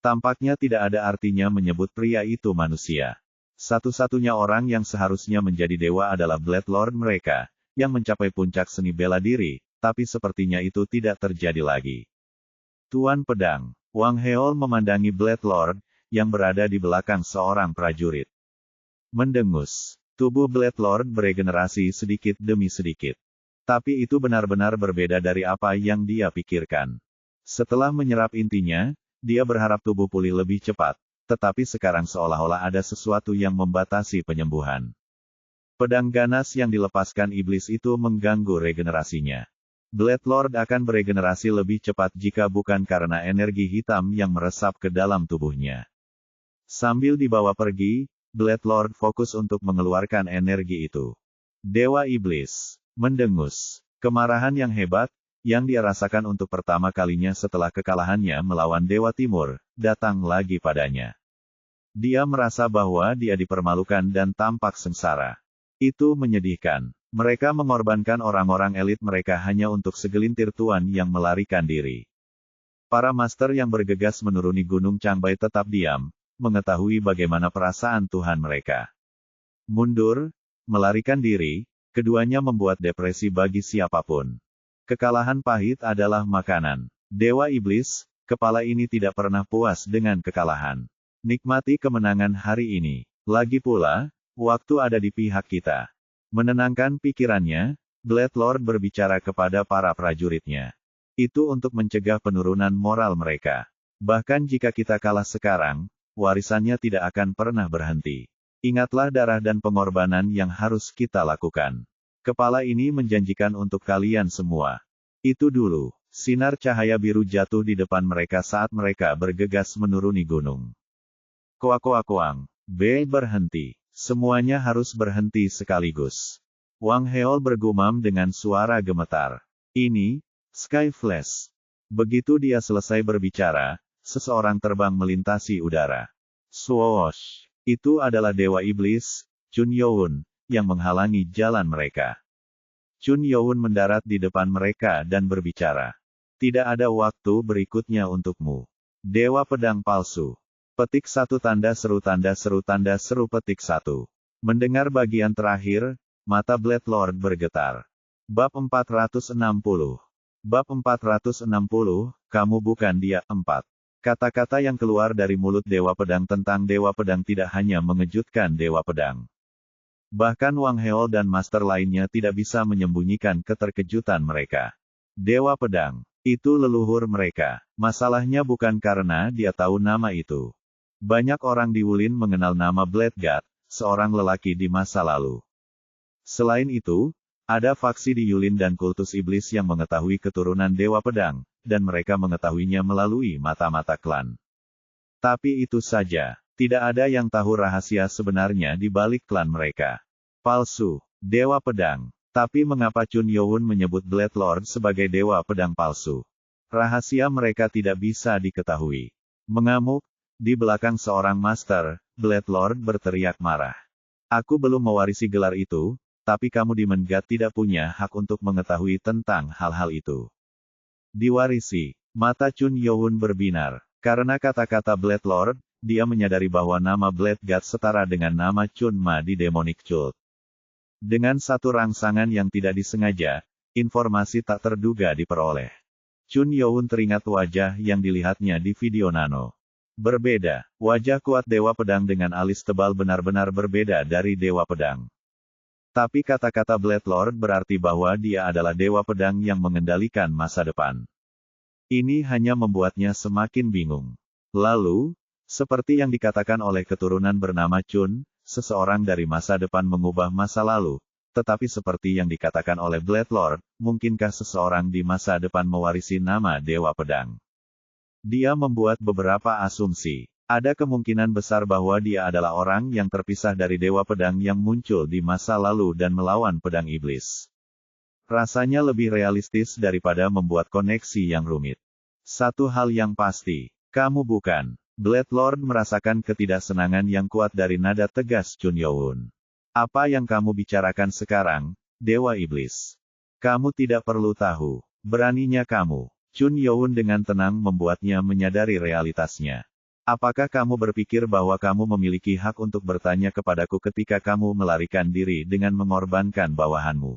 S1: Tampaknya tidak ada artinya menyebut pria itu manusia. Satu-satunya orang yang seharusnya menjadi dewa adalah Blade Lord mereka, yang mencapai puncak seni bela diri, tapi sepertinya itu tidak terjadi lagi. Tuan Pedang, Wang Heol memandangi Blade Lord, yang berada di belakang seorang prajurit. Mendengus, tubuh Blade Lord beregenerasi sedikit demi sedikit. Tapi itu benar-benar berbeda dari apa yang dia pikirkan. Setelah menyerap intinya, dia berharap tubuh pulih lebih cepat, tetapi sekarang seolah-olah ada sesuatu yang membatasi penyembuhan. Pedang ganas yang dilepaskan iblis itu mengganggu regenerasinya. Blade Lord akan beregenerasi lebih cepat jika bukan karena energi hitam yang meresap ke dalam tubuhnya. Sambil dibawa pergi, Blade Lord fokus untuk mengeluarkan energi itu. Dewa Iblis mendengus. Kemarahan yang hebat, yang dia rasakan untuk pertama kalinya setelah kekalahannya melawan Dewa Timur, datang lagi padanya. Dia merasa bahwa dia dipermalukan dan tampak sengsara. Itu menyedihkan. Mereka mengorbankan orang-orang elit mereka hanya untuk segelintir tuan yang melarikan diri. Para master yang bergegas menuruni Gunung Changbai tetap diam, mengetahui bagaimana perasaan Tuhan mereka. Mundur, melarikan diri, keduanya membuat depresi bagi siapapun. Kekalahan pahit adalah makanan. Dewa Iblis, kepala ini tidak pernah puas dengan kekalahan. Nikmati kemenangan hari ini. Lagi pula, waktu ada di pihak kita. Menenangkan pikirannya, Blade Lord berbicara kepada para prajuritnya. Itu untuk mencegah penurunan moral mereka. Bahkan jika kita kalah sekarang, warisannya tidak akan pernah berhenti. Ingatlah darah dan pengorbanan yang harus kita lakukan. Kepala ini menjanjikan untuk kalian semua. Itu dulu, sinar cahaya biru jatuh di depan mereka saat mereka bergegas menuruni gunung. Koak-koak-koang, berhenti. Semuanya harus berhenti sekaligus. Wang Heol bergumam dengan suara gemetar. Ini, Sky Flash. Begitu dia selesai berbicara, seseorang terbang melintasi udara. Swoosh! Itu adalah Dewa Iblis, Chun Youn, yang menghalangi jalan mereka. Chun Youn mendarat di depan mereka dan berbicara. Tidak ada waktu berikutnya untukmu. Dewa Pedang Palsu. Petik 1 tanda seru tanda seru tanda seru petik 1. Mendengar bagian terakhir, mata Blade Lord bergetar. Bab 460. Bab 460, kamu bukan dia. 4. Kata-kata yang keluar dari mulut Dewa Pedang tentang Dewa Pedang tidak hanya mengejutkan Dewa Pedang. Bahkan Wang Heol dan master lainnya tidak bisa menyembunyikan keterkejutan mereka. Dewa Pedang, itu leluhur mereka. Masalahnya bukan karena dia tahu nama itu. Banyak orang di Wulin mengenal nama Blade God, seorang lelaki di masa lalu. Selain itu, ada faksi di Yulin dan kultus iblis yang mengetahui keturunan Dewa Pedang, dan mereka mengetahuinya melalui mata-mata klan. Tapi itu saja. Tidak ada yang tahu rahasia sebenarnya di balik klan mereka. Palsu, Dewa Pedang. Tapi mengapa Chun Youn menyebut Blade Lord sebagai Dewa Pedang palsu? Rahasia mereka tidak bisa diketahui. Mengamuk, di belakang seorang master, Blade Lord berteriak marah. Aku belum mewarisi gelar itu, tapi kamu Demon God tidak punya hak untuk mengetahui tentang hal-hal itu. Diwarisi, mata Chun Youn berbinar. Karena kata-kata Blade Lord, dia menyadari bahwa nama Blade God setara dengan nama Chun Ma di Demonic Cult. Dengan satu rangsangan yang tidak disengaja, informasi tak terduga diperoleh. Chun Youn teringat wajah yang dilihatnya di video nano. Berbeda, wajah kuat Dewa Pedang dengan alis tebal benar-benar berbeda dari Dewa Pedang. Tapi kata-kata Blade Lord berarti bahwa dia adalah dewa pedang yang mengendalikan masa depan. Ini hanya membuatnya semakin bingung. Lalu, seperti yang dikatakan oleh keturunan bernama Chun, seseorang dari masa depan mengubah masa lalu. Tetapi seperti yang dikatakan oleh Blade Lord, mungkinkah seseorang di masa depan mewarisi nama dewa pedang? Dia membuat beberapa asumsi. Ada kemungkinan besar bahwa dia adalah orang yang terpisah dari dewa pedang yang muncul di masa lalu dan melawan pedang iblis. Rasanya lebih realistis daripada membuat koneksi yang rumit. Satu hal yang pasti, kamu bukan. Blade Lord merasakan ketidaksenangan yang kuat dari nada tegas Chun Youn. Apa yang kamu bicarakan sekarang, dewa iblis? Kamu tidak perlu tahu. Beraninya kamu. Chun Youn dengan tenang membuatnya menyadari realitasnya. Apakah kamu berpikir bahwa kamu memiliki hak untuk bertanya kepadaku ketika kamu melarikan diri dengan mengorbankan bawahanmu?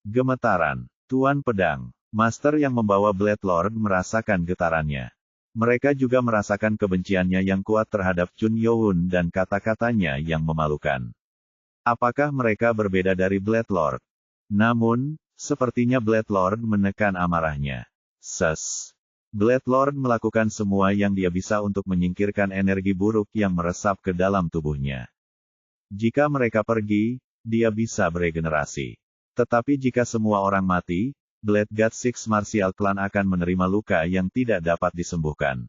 S1: Gemetaran. Tuan Pedang. Master yang membawa Blade Lord merasakan getarannya. Mereka juga merasakan kebenciannya yang kuat terhadap Chun Youn dan kata-katanya yang memalukan. Apakah mereka berbeda dari Blade Lord? Namun, sepertinya Blade Lord menekan amarahnya. Blade Lord melakukan semua yang dia bisa untuk menyingkirkan energi buruk yang meresap ke dalam tubuhnya. Jika mereka pergi, dia bisa beregenerasi. Tetapi jika semua orang mati, Blade God Six Martial Clan akan menerima luka yang tidak dapat disembuhkan.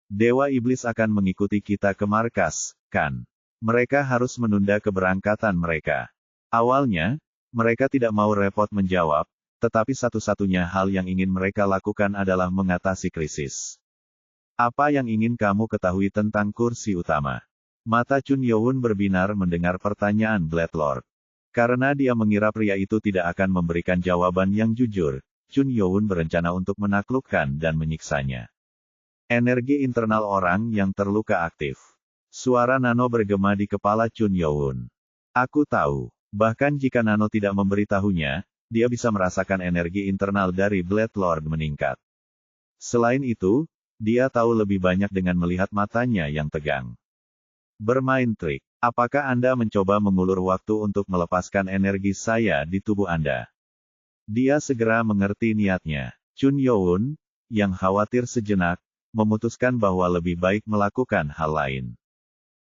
S1: Dewa Iblis akan mengikuti kita ke markas, kan? Mereka harus menunda keberangkatan mereka. Awalnya, mereka tidak mau repot menjawab, tetapi satu-satunya hal yang ingin mereka lakukan adalah mengatasi krisis. Apa yang ingin kamu ketahui tentang kursi utama? Mata Chun Youn berbinar mendengar pertanyaan Blade Lord. Karena dia mengira pria itu tidak akan memberikan jawaban yang jujur, Chun Youn berencana untuk menaklukkan dan menyiksanya. Energi internal orang yang terluka aktif. Suara Nano bergema di kepala Chun Youn. Aku tahu, bahkan jika Nano tidak memberitahunya, dia bisa merasakan energi internal dari Blade Lord meningkat. Selain itu, dia tahu lebih banyak dengan melihat matanya yang tegang. Bermain trik. Apakah Anda mencoba mengulur waktu untuk melepaskan energi saya di tubuh Anda? Dia segera mengerti niatnya. Chun Youn, yang khawatir sejenak, memutuskan bahwa lebih baik melakukan hal lain.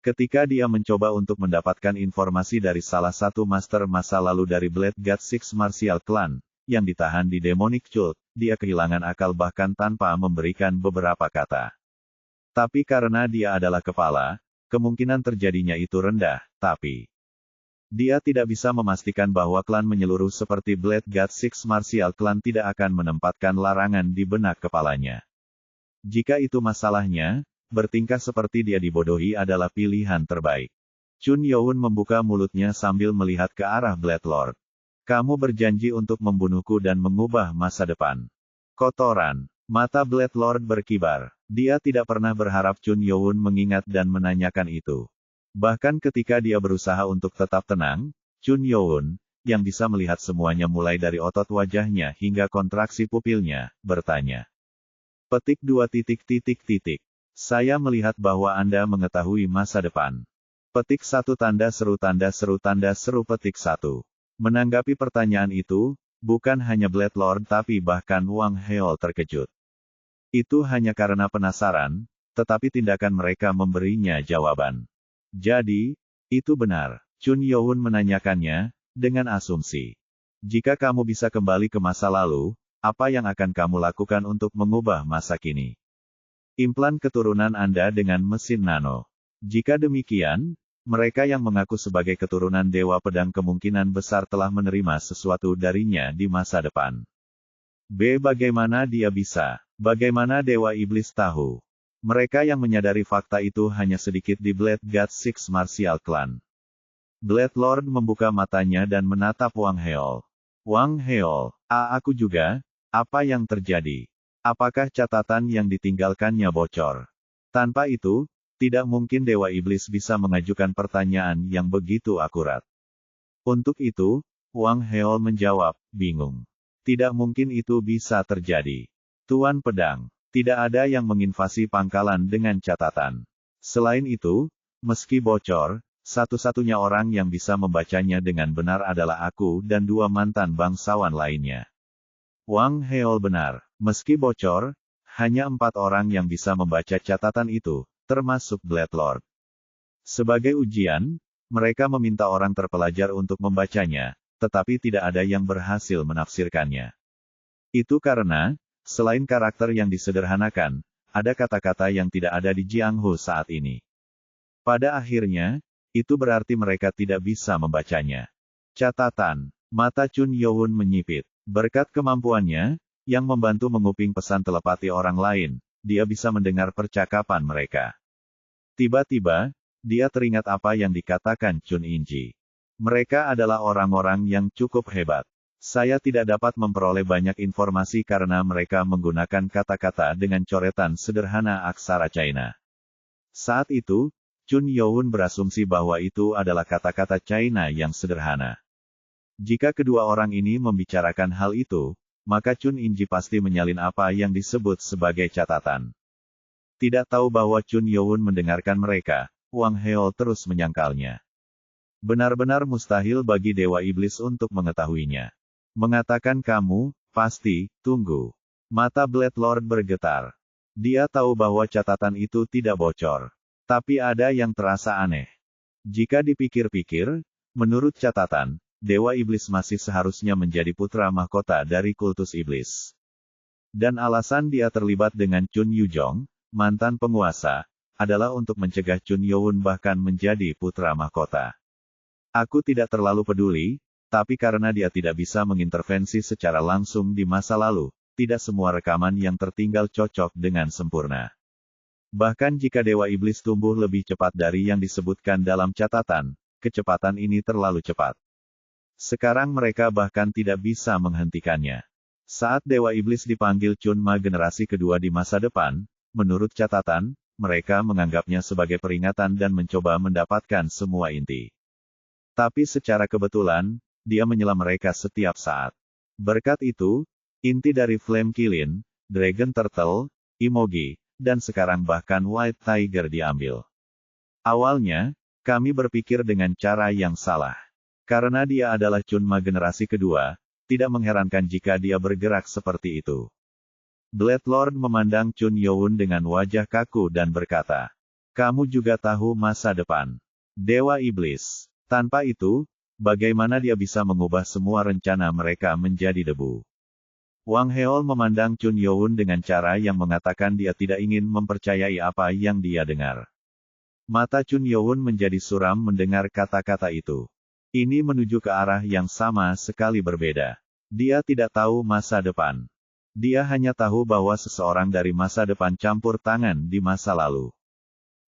S1: Ketika dia mencoba untuk mendapatkan informasi dari salah satu master masa lalu dari Blade God Six Martial Clan, yang ditahan di Demonic Cult, dia kehilangan akal bahkan tanpa memberikan beberapa kata. Tapi karena dia adalah kepala, kemungkinan terjadinya itu rendah, tapi dia tidak bisa memastikan bahwa klan menyeluruh seperti Blade God Six Martial Clan tidak akan menempatkan larangan di benak kepalanya. Jika itu masalahnya, bertingkah seperti dia dibodohi adalah pilihan terbaik. Chun Youn membuka mulutnya sambil melihat ke arah Blade Lord. Kamu berjanji untuk membunuhku dan mengubah masa depan. Kotoran. Mata Blade Lord berkibar. Dia tidak pernah berharap Chun Youn mengingat dan menanyakan itu. Bahkan ketika dia berusaha untuk tetap tenang, Chun Youn, yang bisa melihat semuanya mulai dari otot wajahnya hingga kontraksi pupilnya, bertanya. Petik 2. Saya melihat bahwa Anda mengetahui masa depan. Petik 1 tanda seru petik 1. Menanggapi pertanyaan itu, bukan hanya Blade Lord tapi bahkan Wang Heol terkejut. Itu hanya karena penasaran, tetapi tindakan mereka memberinya jawaban. Jadi, itu benar. Chun Youn menanyakannya, dengan asumsi. Jika kamu bisa kembali ke masa lalu, apa yang akan kamu lakukan untuk mengubah masa kini? Implan keturunan Anda dengan mesin nano. Jika demikian, mereka yang mengaku sebagai keturunan Dewa Pedang kemungkinan besar telah menerima sesuatu darinya di masa depan. Bagaimana dia bisa? Bagaimana Dewa Iblis tahu? Mereka yang menyadari fakta itu hanya sedikit di Blade God Six Martial Clan. Blade Lord membuka matanya dan menatap Wang Heol. Wang Heol, aku juga, apa yang terjadi? Apakah catatan yang ditinggalkannya bocor? Tanpa itu, tidak mungkin Dewa Iblis bisa mengajukan pertanyaan yang begitu akurat. Untuk itu, Wang Heol menjawab, bingung. Tidak mungkin itu bisa terjadi. Tuan Pedang, tidak ada yang menginvasi pangkalan dengan catatan. Selain itu, meski bocor, Satu-satunya orang yang bisa membacanya dengan benar adalah aku dan dua mantan bangsawan lainnya. Wang Heol benar. Meski bocor, hanya 4 orang yang bisa membaca catatan itu, termasuk Blade Lord. Sebagai ujian, mereka meminta orang terpelajar untuk membacanya, tetapi tidak ada yang berhasil menafsirkannya. Itu karena, selain karakter yang disederhanakan, ada kata-kata yang tidak ada di Jianghu saat ini. Pada akhirnya, itu berarti mereka tidak bisa membacanya. Catatan, mata Chun Youn menyipit. Berkat kemampuannya, yang membantu menguping pesan telepati orang lain, dia bisa mendengar percakapan mereka. Tiba-tiba, dia teringat apa yang dikatakan Chun Inji. Mereka adalah orang-orang yang cukup hebat. Saya tidak dapat memperoleh banyak informasi karena mereka menggunakan kata-kata dengan coretan sederhana aksara China. Saat itu, Chun Youn berasumsi bahwa itu adalah kata-kata China yang sederhana. Jika kedua orang ini membicarakan hal itu, maka Chun Inji pasti menyalin apa yang disebut sebagai catatan. Tidak tahu bahwa Chun Youn mendengarkan mereka, Wang Heol terus menyangkalnya. Benar-benar mustahil bagi Dewa Iblis untuk mengetahuinya. Mengatakan kamu, pasti, tunggu. Mata Blade Lord bergetar. Dia tahu bahwa catatan itu tidak bocor. Tapi ada yang terasa aneh. Jika dipikir-pikir, menurut catatan, Dewa Iblis masih seharusnya menjadi putra mahkota dari kultus iblis. Dan alasan dia terlibat dengan Chun Yuzhong, mantan penguasa, adalah untuk mencegah Chun Youn bahkan menjadi putra mahkota. Aku tidak terlalu peduli, tapi karena dia tidak bisa mengintervensi secara langsung di masa lalu, tidak semua rekaman yang tertinggal cocok dengan sempurna. Bahkan jika Dewa Iblis tumbuh lebih cepat dari yang disebutkan dalam catatan, kecepatan ini terlalu cepat. Sekarang mereka bahkan tidak bisa menghentikannya. Saat Dewa Iblis dipanggil Chun Ma generasi kedua di masa depan, menurut catatan, mereka menganggapnya sebagai peringatan dan mencoba mendapatkan semua inti. Tapi secara kebetulan, dia menyela mereka setiap saat. Berkat itu, inti dari Flame Kilin, Dragon Turtle, Imogi, dan sekarang bahkan White Tiger diambil. Awalnya, kami berpikir dengan cara yang salah. Karena dia adalah Chun Ma generasi kedua, tidak mengherankan jika dia bergerak seperti itu. Blade Lord memandang Chun Youn dengan wajah kaku dan berkata, kamu juga tahu masa depan. Dewa Iblis. Tanpa itu, bagaimana dia bisa mengubah semua rencana mereka menjadi debu? Wang Heol memandang Chun Youn dengan cara yang mengatakan dia tidak ingin mempercayai apa yang dia dengar. Mata Chun Youn menjadi suram mendengar kata-kata itu. Ini menuju ke arah yang sama sekali berbeda. Dia tidak tahu masa depan. Dia hanya tahu bahwa seseorang dari masa depan campur tangan di masa lalu.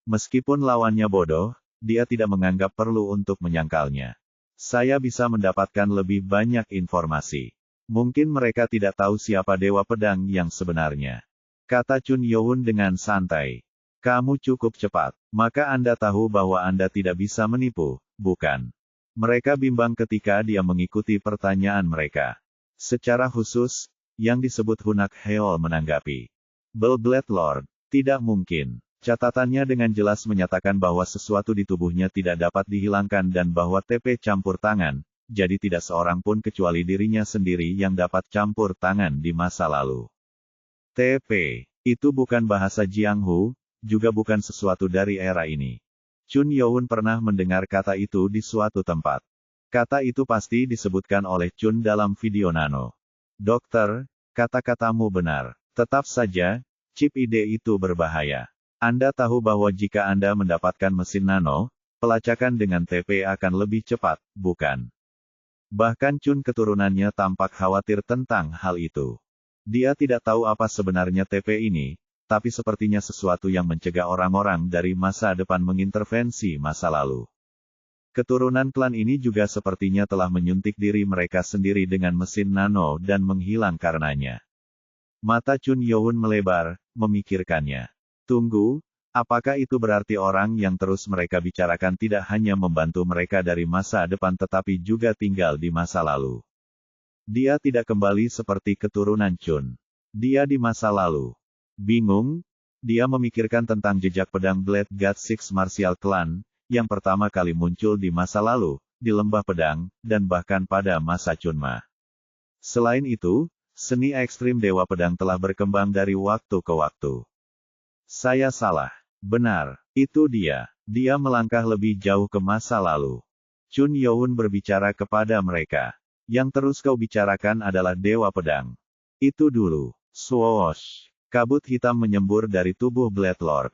S1: Meskipun lawannya bodoh, dia tidak menganggap perlu untuk menyangkalnya. Saya bisa mendapatkan lebih banyak informasi. Mungkin mereka tidak tahu siapa Dewa Pedang yang sebenarnya. Kata Chun Youn dengan santai. Kamu cukup cepat, maka Anda tahu bahwa Anda tidak bisa menipu, bukan? Mereka bimbang ketika dia mengikuti pertanyaan mereka. Secara khusus, yang disebut Hunak Heol menanggapi. Blade Lord, tidak mungkin. Catatannya dengan jelas menyatakan bahwa sesuatu di tubuhnya tidak dapat dihilangkan dan bahwa TP campur tangan, jadi tidak seorang pun kecuali dirinya sendiri yang dapat campur tangan di masa lalu. TP, itu bukan bahasa Jianghu, juga bukan sesuatu dari era ini. Chun Youn pernah mendengar kata itu di suatu tempat. Kata itu pasti disebutkan oleh Chun dalam video nano. Dokter, kata-katamu benar. Tetap saja, chip ide itu berbahaya. Anda tahu bahwa jika Anda mendapatkan mesin nano, pelacakan dengan TP akan lebih cepat, bukan? Bahkan Chun keturunannya tampak khawatir tentang hal itu. Dia tidak tahu apa sebenarnya TP ini, tapi sepertinya sesuatu yang mencegah orang-orang dari masa depan mengintervensi masa lalu. Keturunan klan ini juga sepertinya telah menyuntik diri mereka sendiri dengan mesin nano dan menghilang karenanya. Mata Chun Youn melebar, memikirkannya. Tunggu, apakah itu berarti orang yang terus mereka bicarakan tidak hanya membantu mereka dari masa depan tetapi juga tinggal di masa lalu? Dia tidak kembali seperti keturunan Chun. Dia di masa lalu. Bingung, dia memikirkan tentang jejak pedang Blade God Six Martial Clan, yang pertama kali muncul di masa lalu, di Lembah Pedang, dan bahkan pada masa Chunma. Selain itu, seni ekstrim Dewa Pedang telah berkembang dari waktu ke waktu. Saya salah. Benar, itu dia. Dia melangkah lebih jauh ke masa lalu. Chun Youn berbicara kepada mereka. Yang terus kau bicarakan adalah Dewa Pedang. Itu dulu. Swoosh. Kabut hitam menyembur dari tubuh Blade Lord.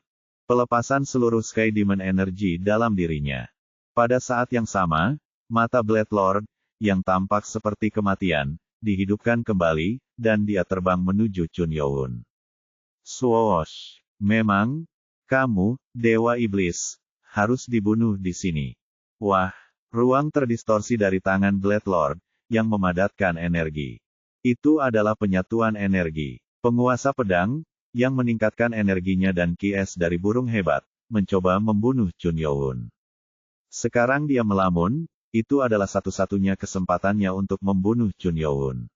S1: Pelepasan seluruh Sky Demon Energy dalam dirinya. Pada saat yang sama, mata Blade Lord, yang tampak seperti kematian, dihidupkan kembali, dan dia terbang menuju Chun Youn. Swoosh. Memang, kamu, Dewa Iblis, harus dibunuh di sini. Wah, ruang terdistorsi dari tangan Blade Lord, yang memadatkan energi. Itu adalah penyatuan energi. Penguasa pedang, yang meningkatkan energinya dan Ki-Es dari burung hebat, mencoba membunuh Chun Youn. Sekarang dia melamun, itu adalah satu-satunya kesempatannya untuk membunuh Chun Youn.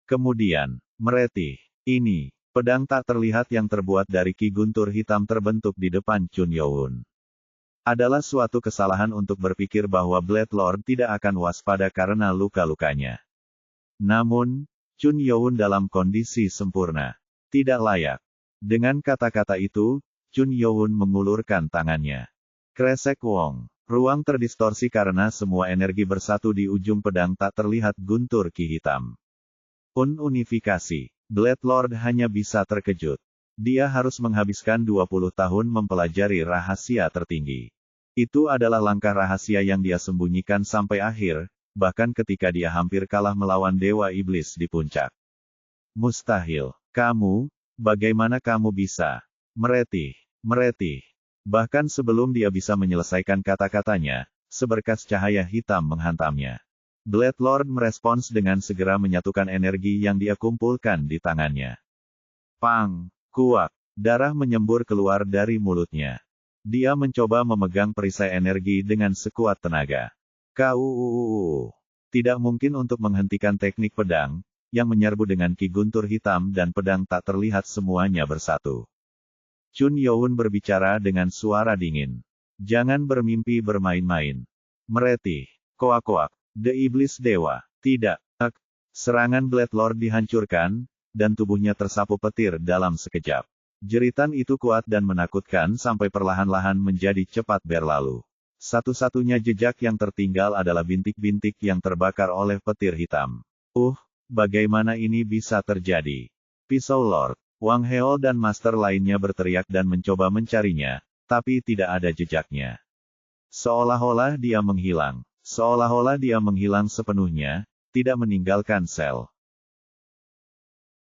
S1: Kemudian, meretih. Ini, pedang tak terlihat yang terbuat dari ki guntur hitam terbentuk di depan Chun Youn. Adalah suatu kesalahan untuk berpikir bahwa Blade Lord tidak akan waspada karena luka-lukanya. Namun, Chun Youn dalam kondisi sempurna. Tidak layak. Dengan kata-kata itu, Chun Youn mengulurkan tangannya. Kresek Wong. Ruang terdistorsi karena semua energi bersatu di ujung pedang tak terlihat guntur ki hitam. Unifikasi. Blade Lord hanya bisa terkejut. Dia harus menghabiskan 20 tahun mempelajari rahasia tertinggi. Itu adalah langkah rahasia yang dia sembunyikan sampai akhir, bahkan ketika dia hampir kalah melawan Dewa Iblis di puncak. Mustahil. Kamu, bagaimana kamu bisa? Meretih. Bahkan sebelum dia bisa menyelesaikan kata-katanya, seberkas cahaya hitam menghantamnya. Blade Lord merespons dengan segera menyatukan energi yang dia kumpulkan di tangannya. Pang! Kuak! Darah menyembur keluar dari mulutnya. Dia mencoba memegang perisai energi dengan sekuat tenaga. Tidak mungkin untuk menghentikan teknik pedang, yang menyerbu dengan ki guntur hitam dan pedang tak terlihat semuanya bersatu. Chun Youn berbicara dengan suara dingin. Jangan bermimpi bermain-main. Meretih. Koak-koak. The Iblis Dewa. Tidak. Serangan Blade Lord dihancurkan, dan tubuhnya tersapu petir dalam sekejap. Jeritan itu kuat dan menakutkan sampai perlahan-lahan menjadi cepat berlalu. Satu-satunya jejak yang tertinggal adalah bintik-bintik yang terbakar oleh petir hitam. Bagaimana ini bisa terjadi? Pisau Lord, Wang Heol dan Master lainnya berteriak dan mencoba mencarinya, tapi tidak ada jejaknya. Seolah-olah dia menghilang sepenuhnya, tidak meninggalkan sel.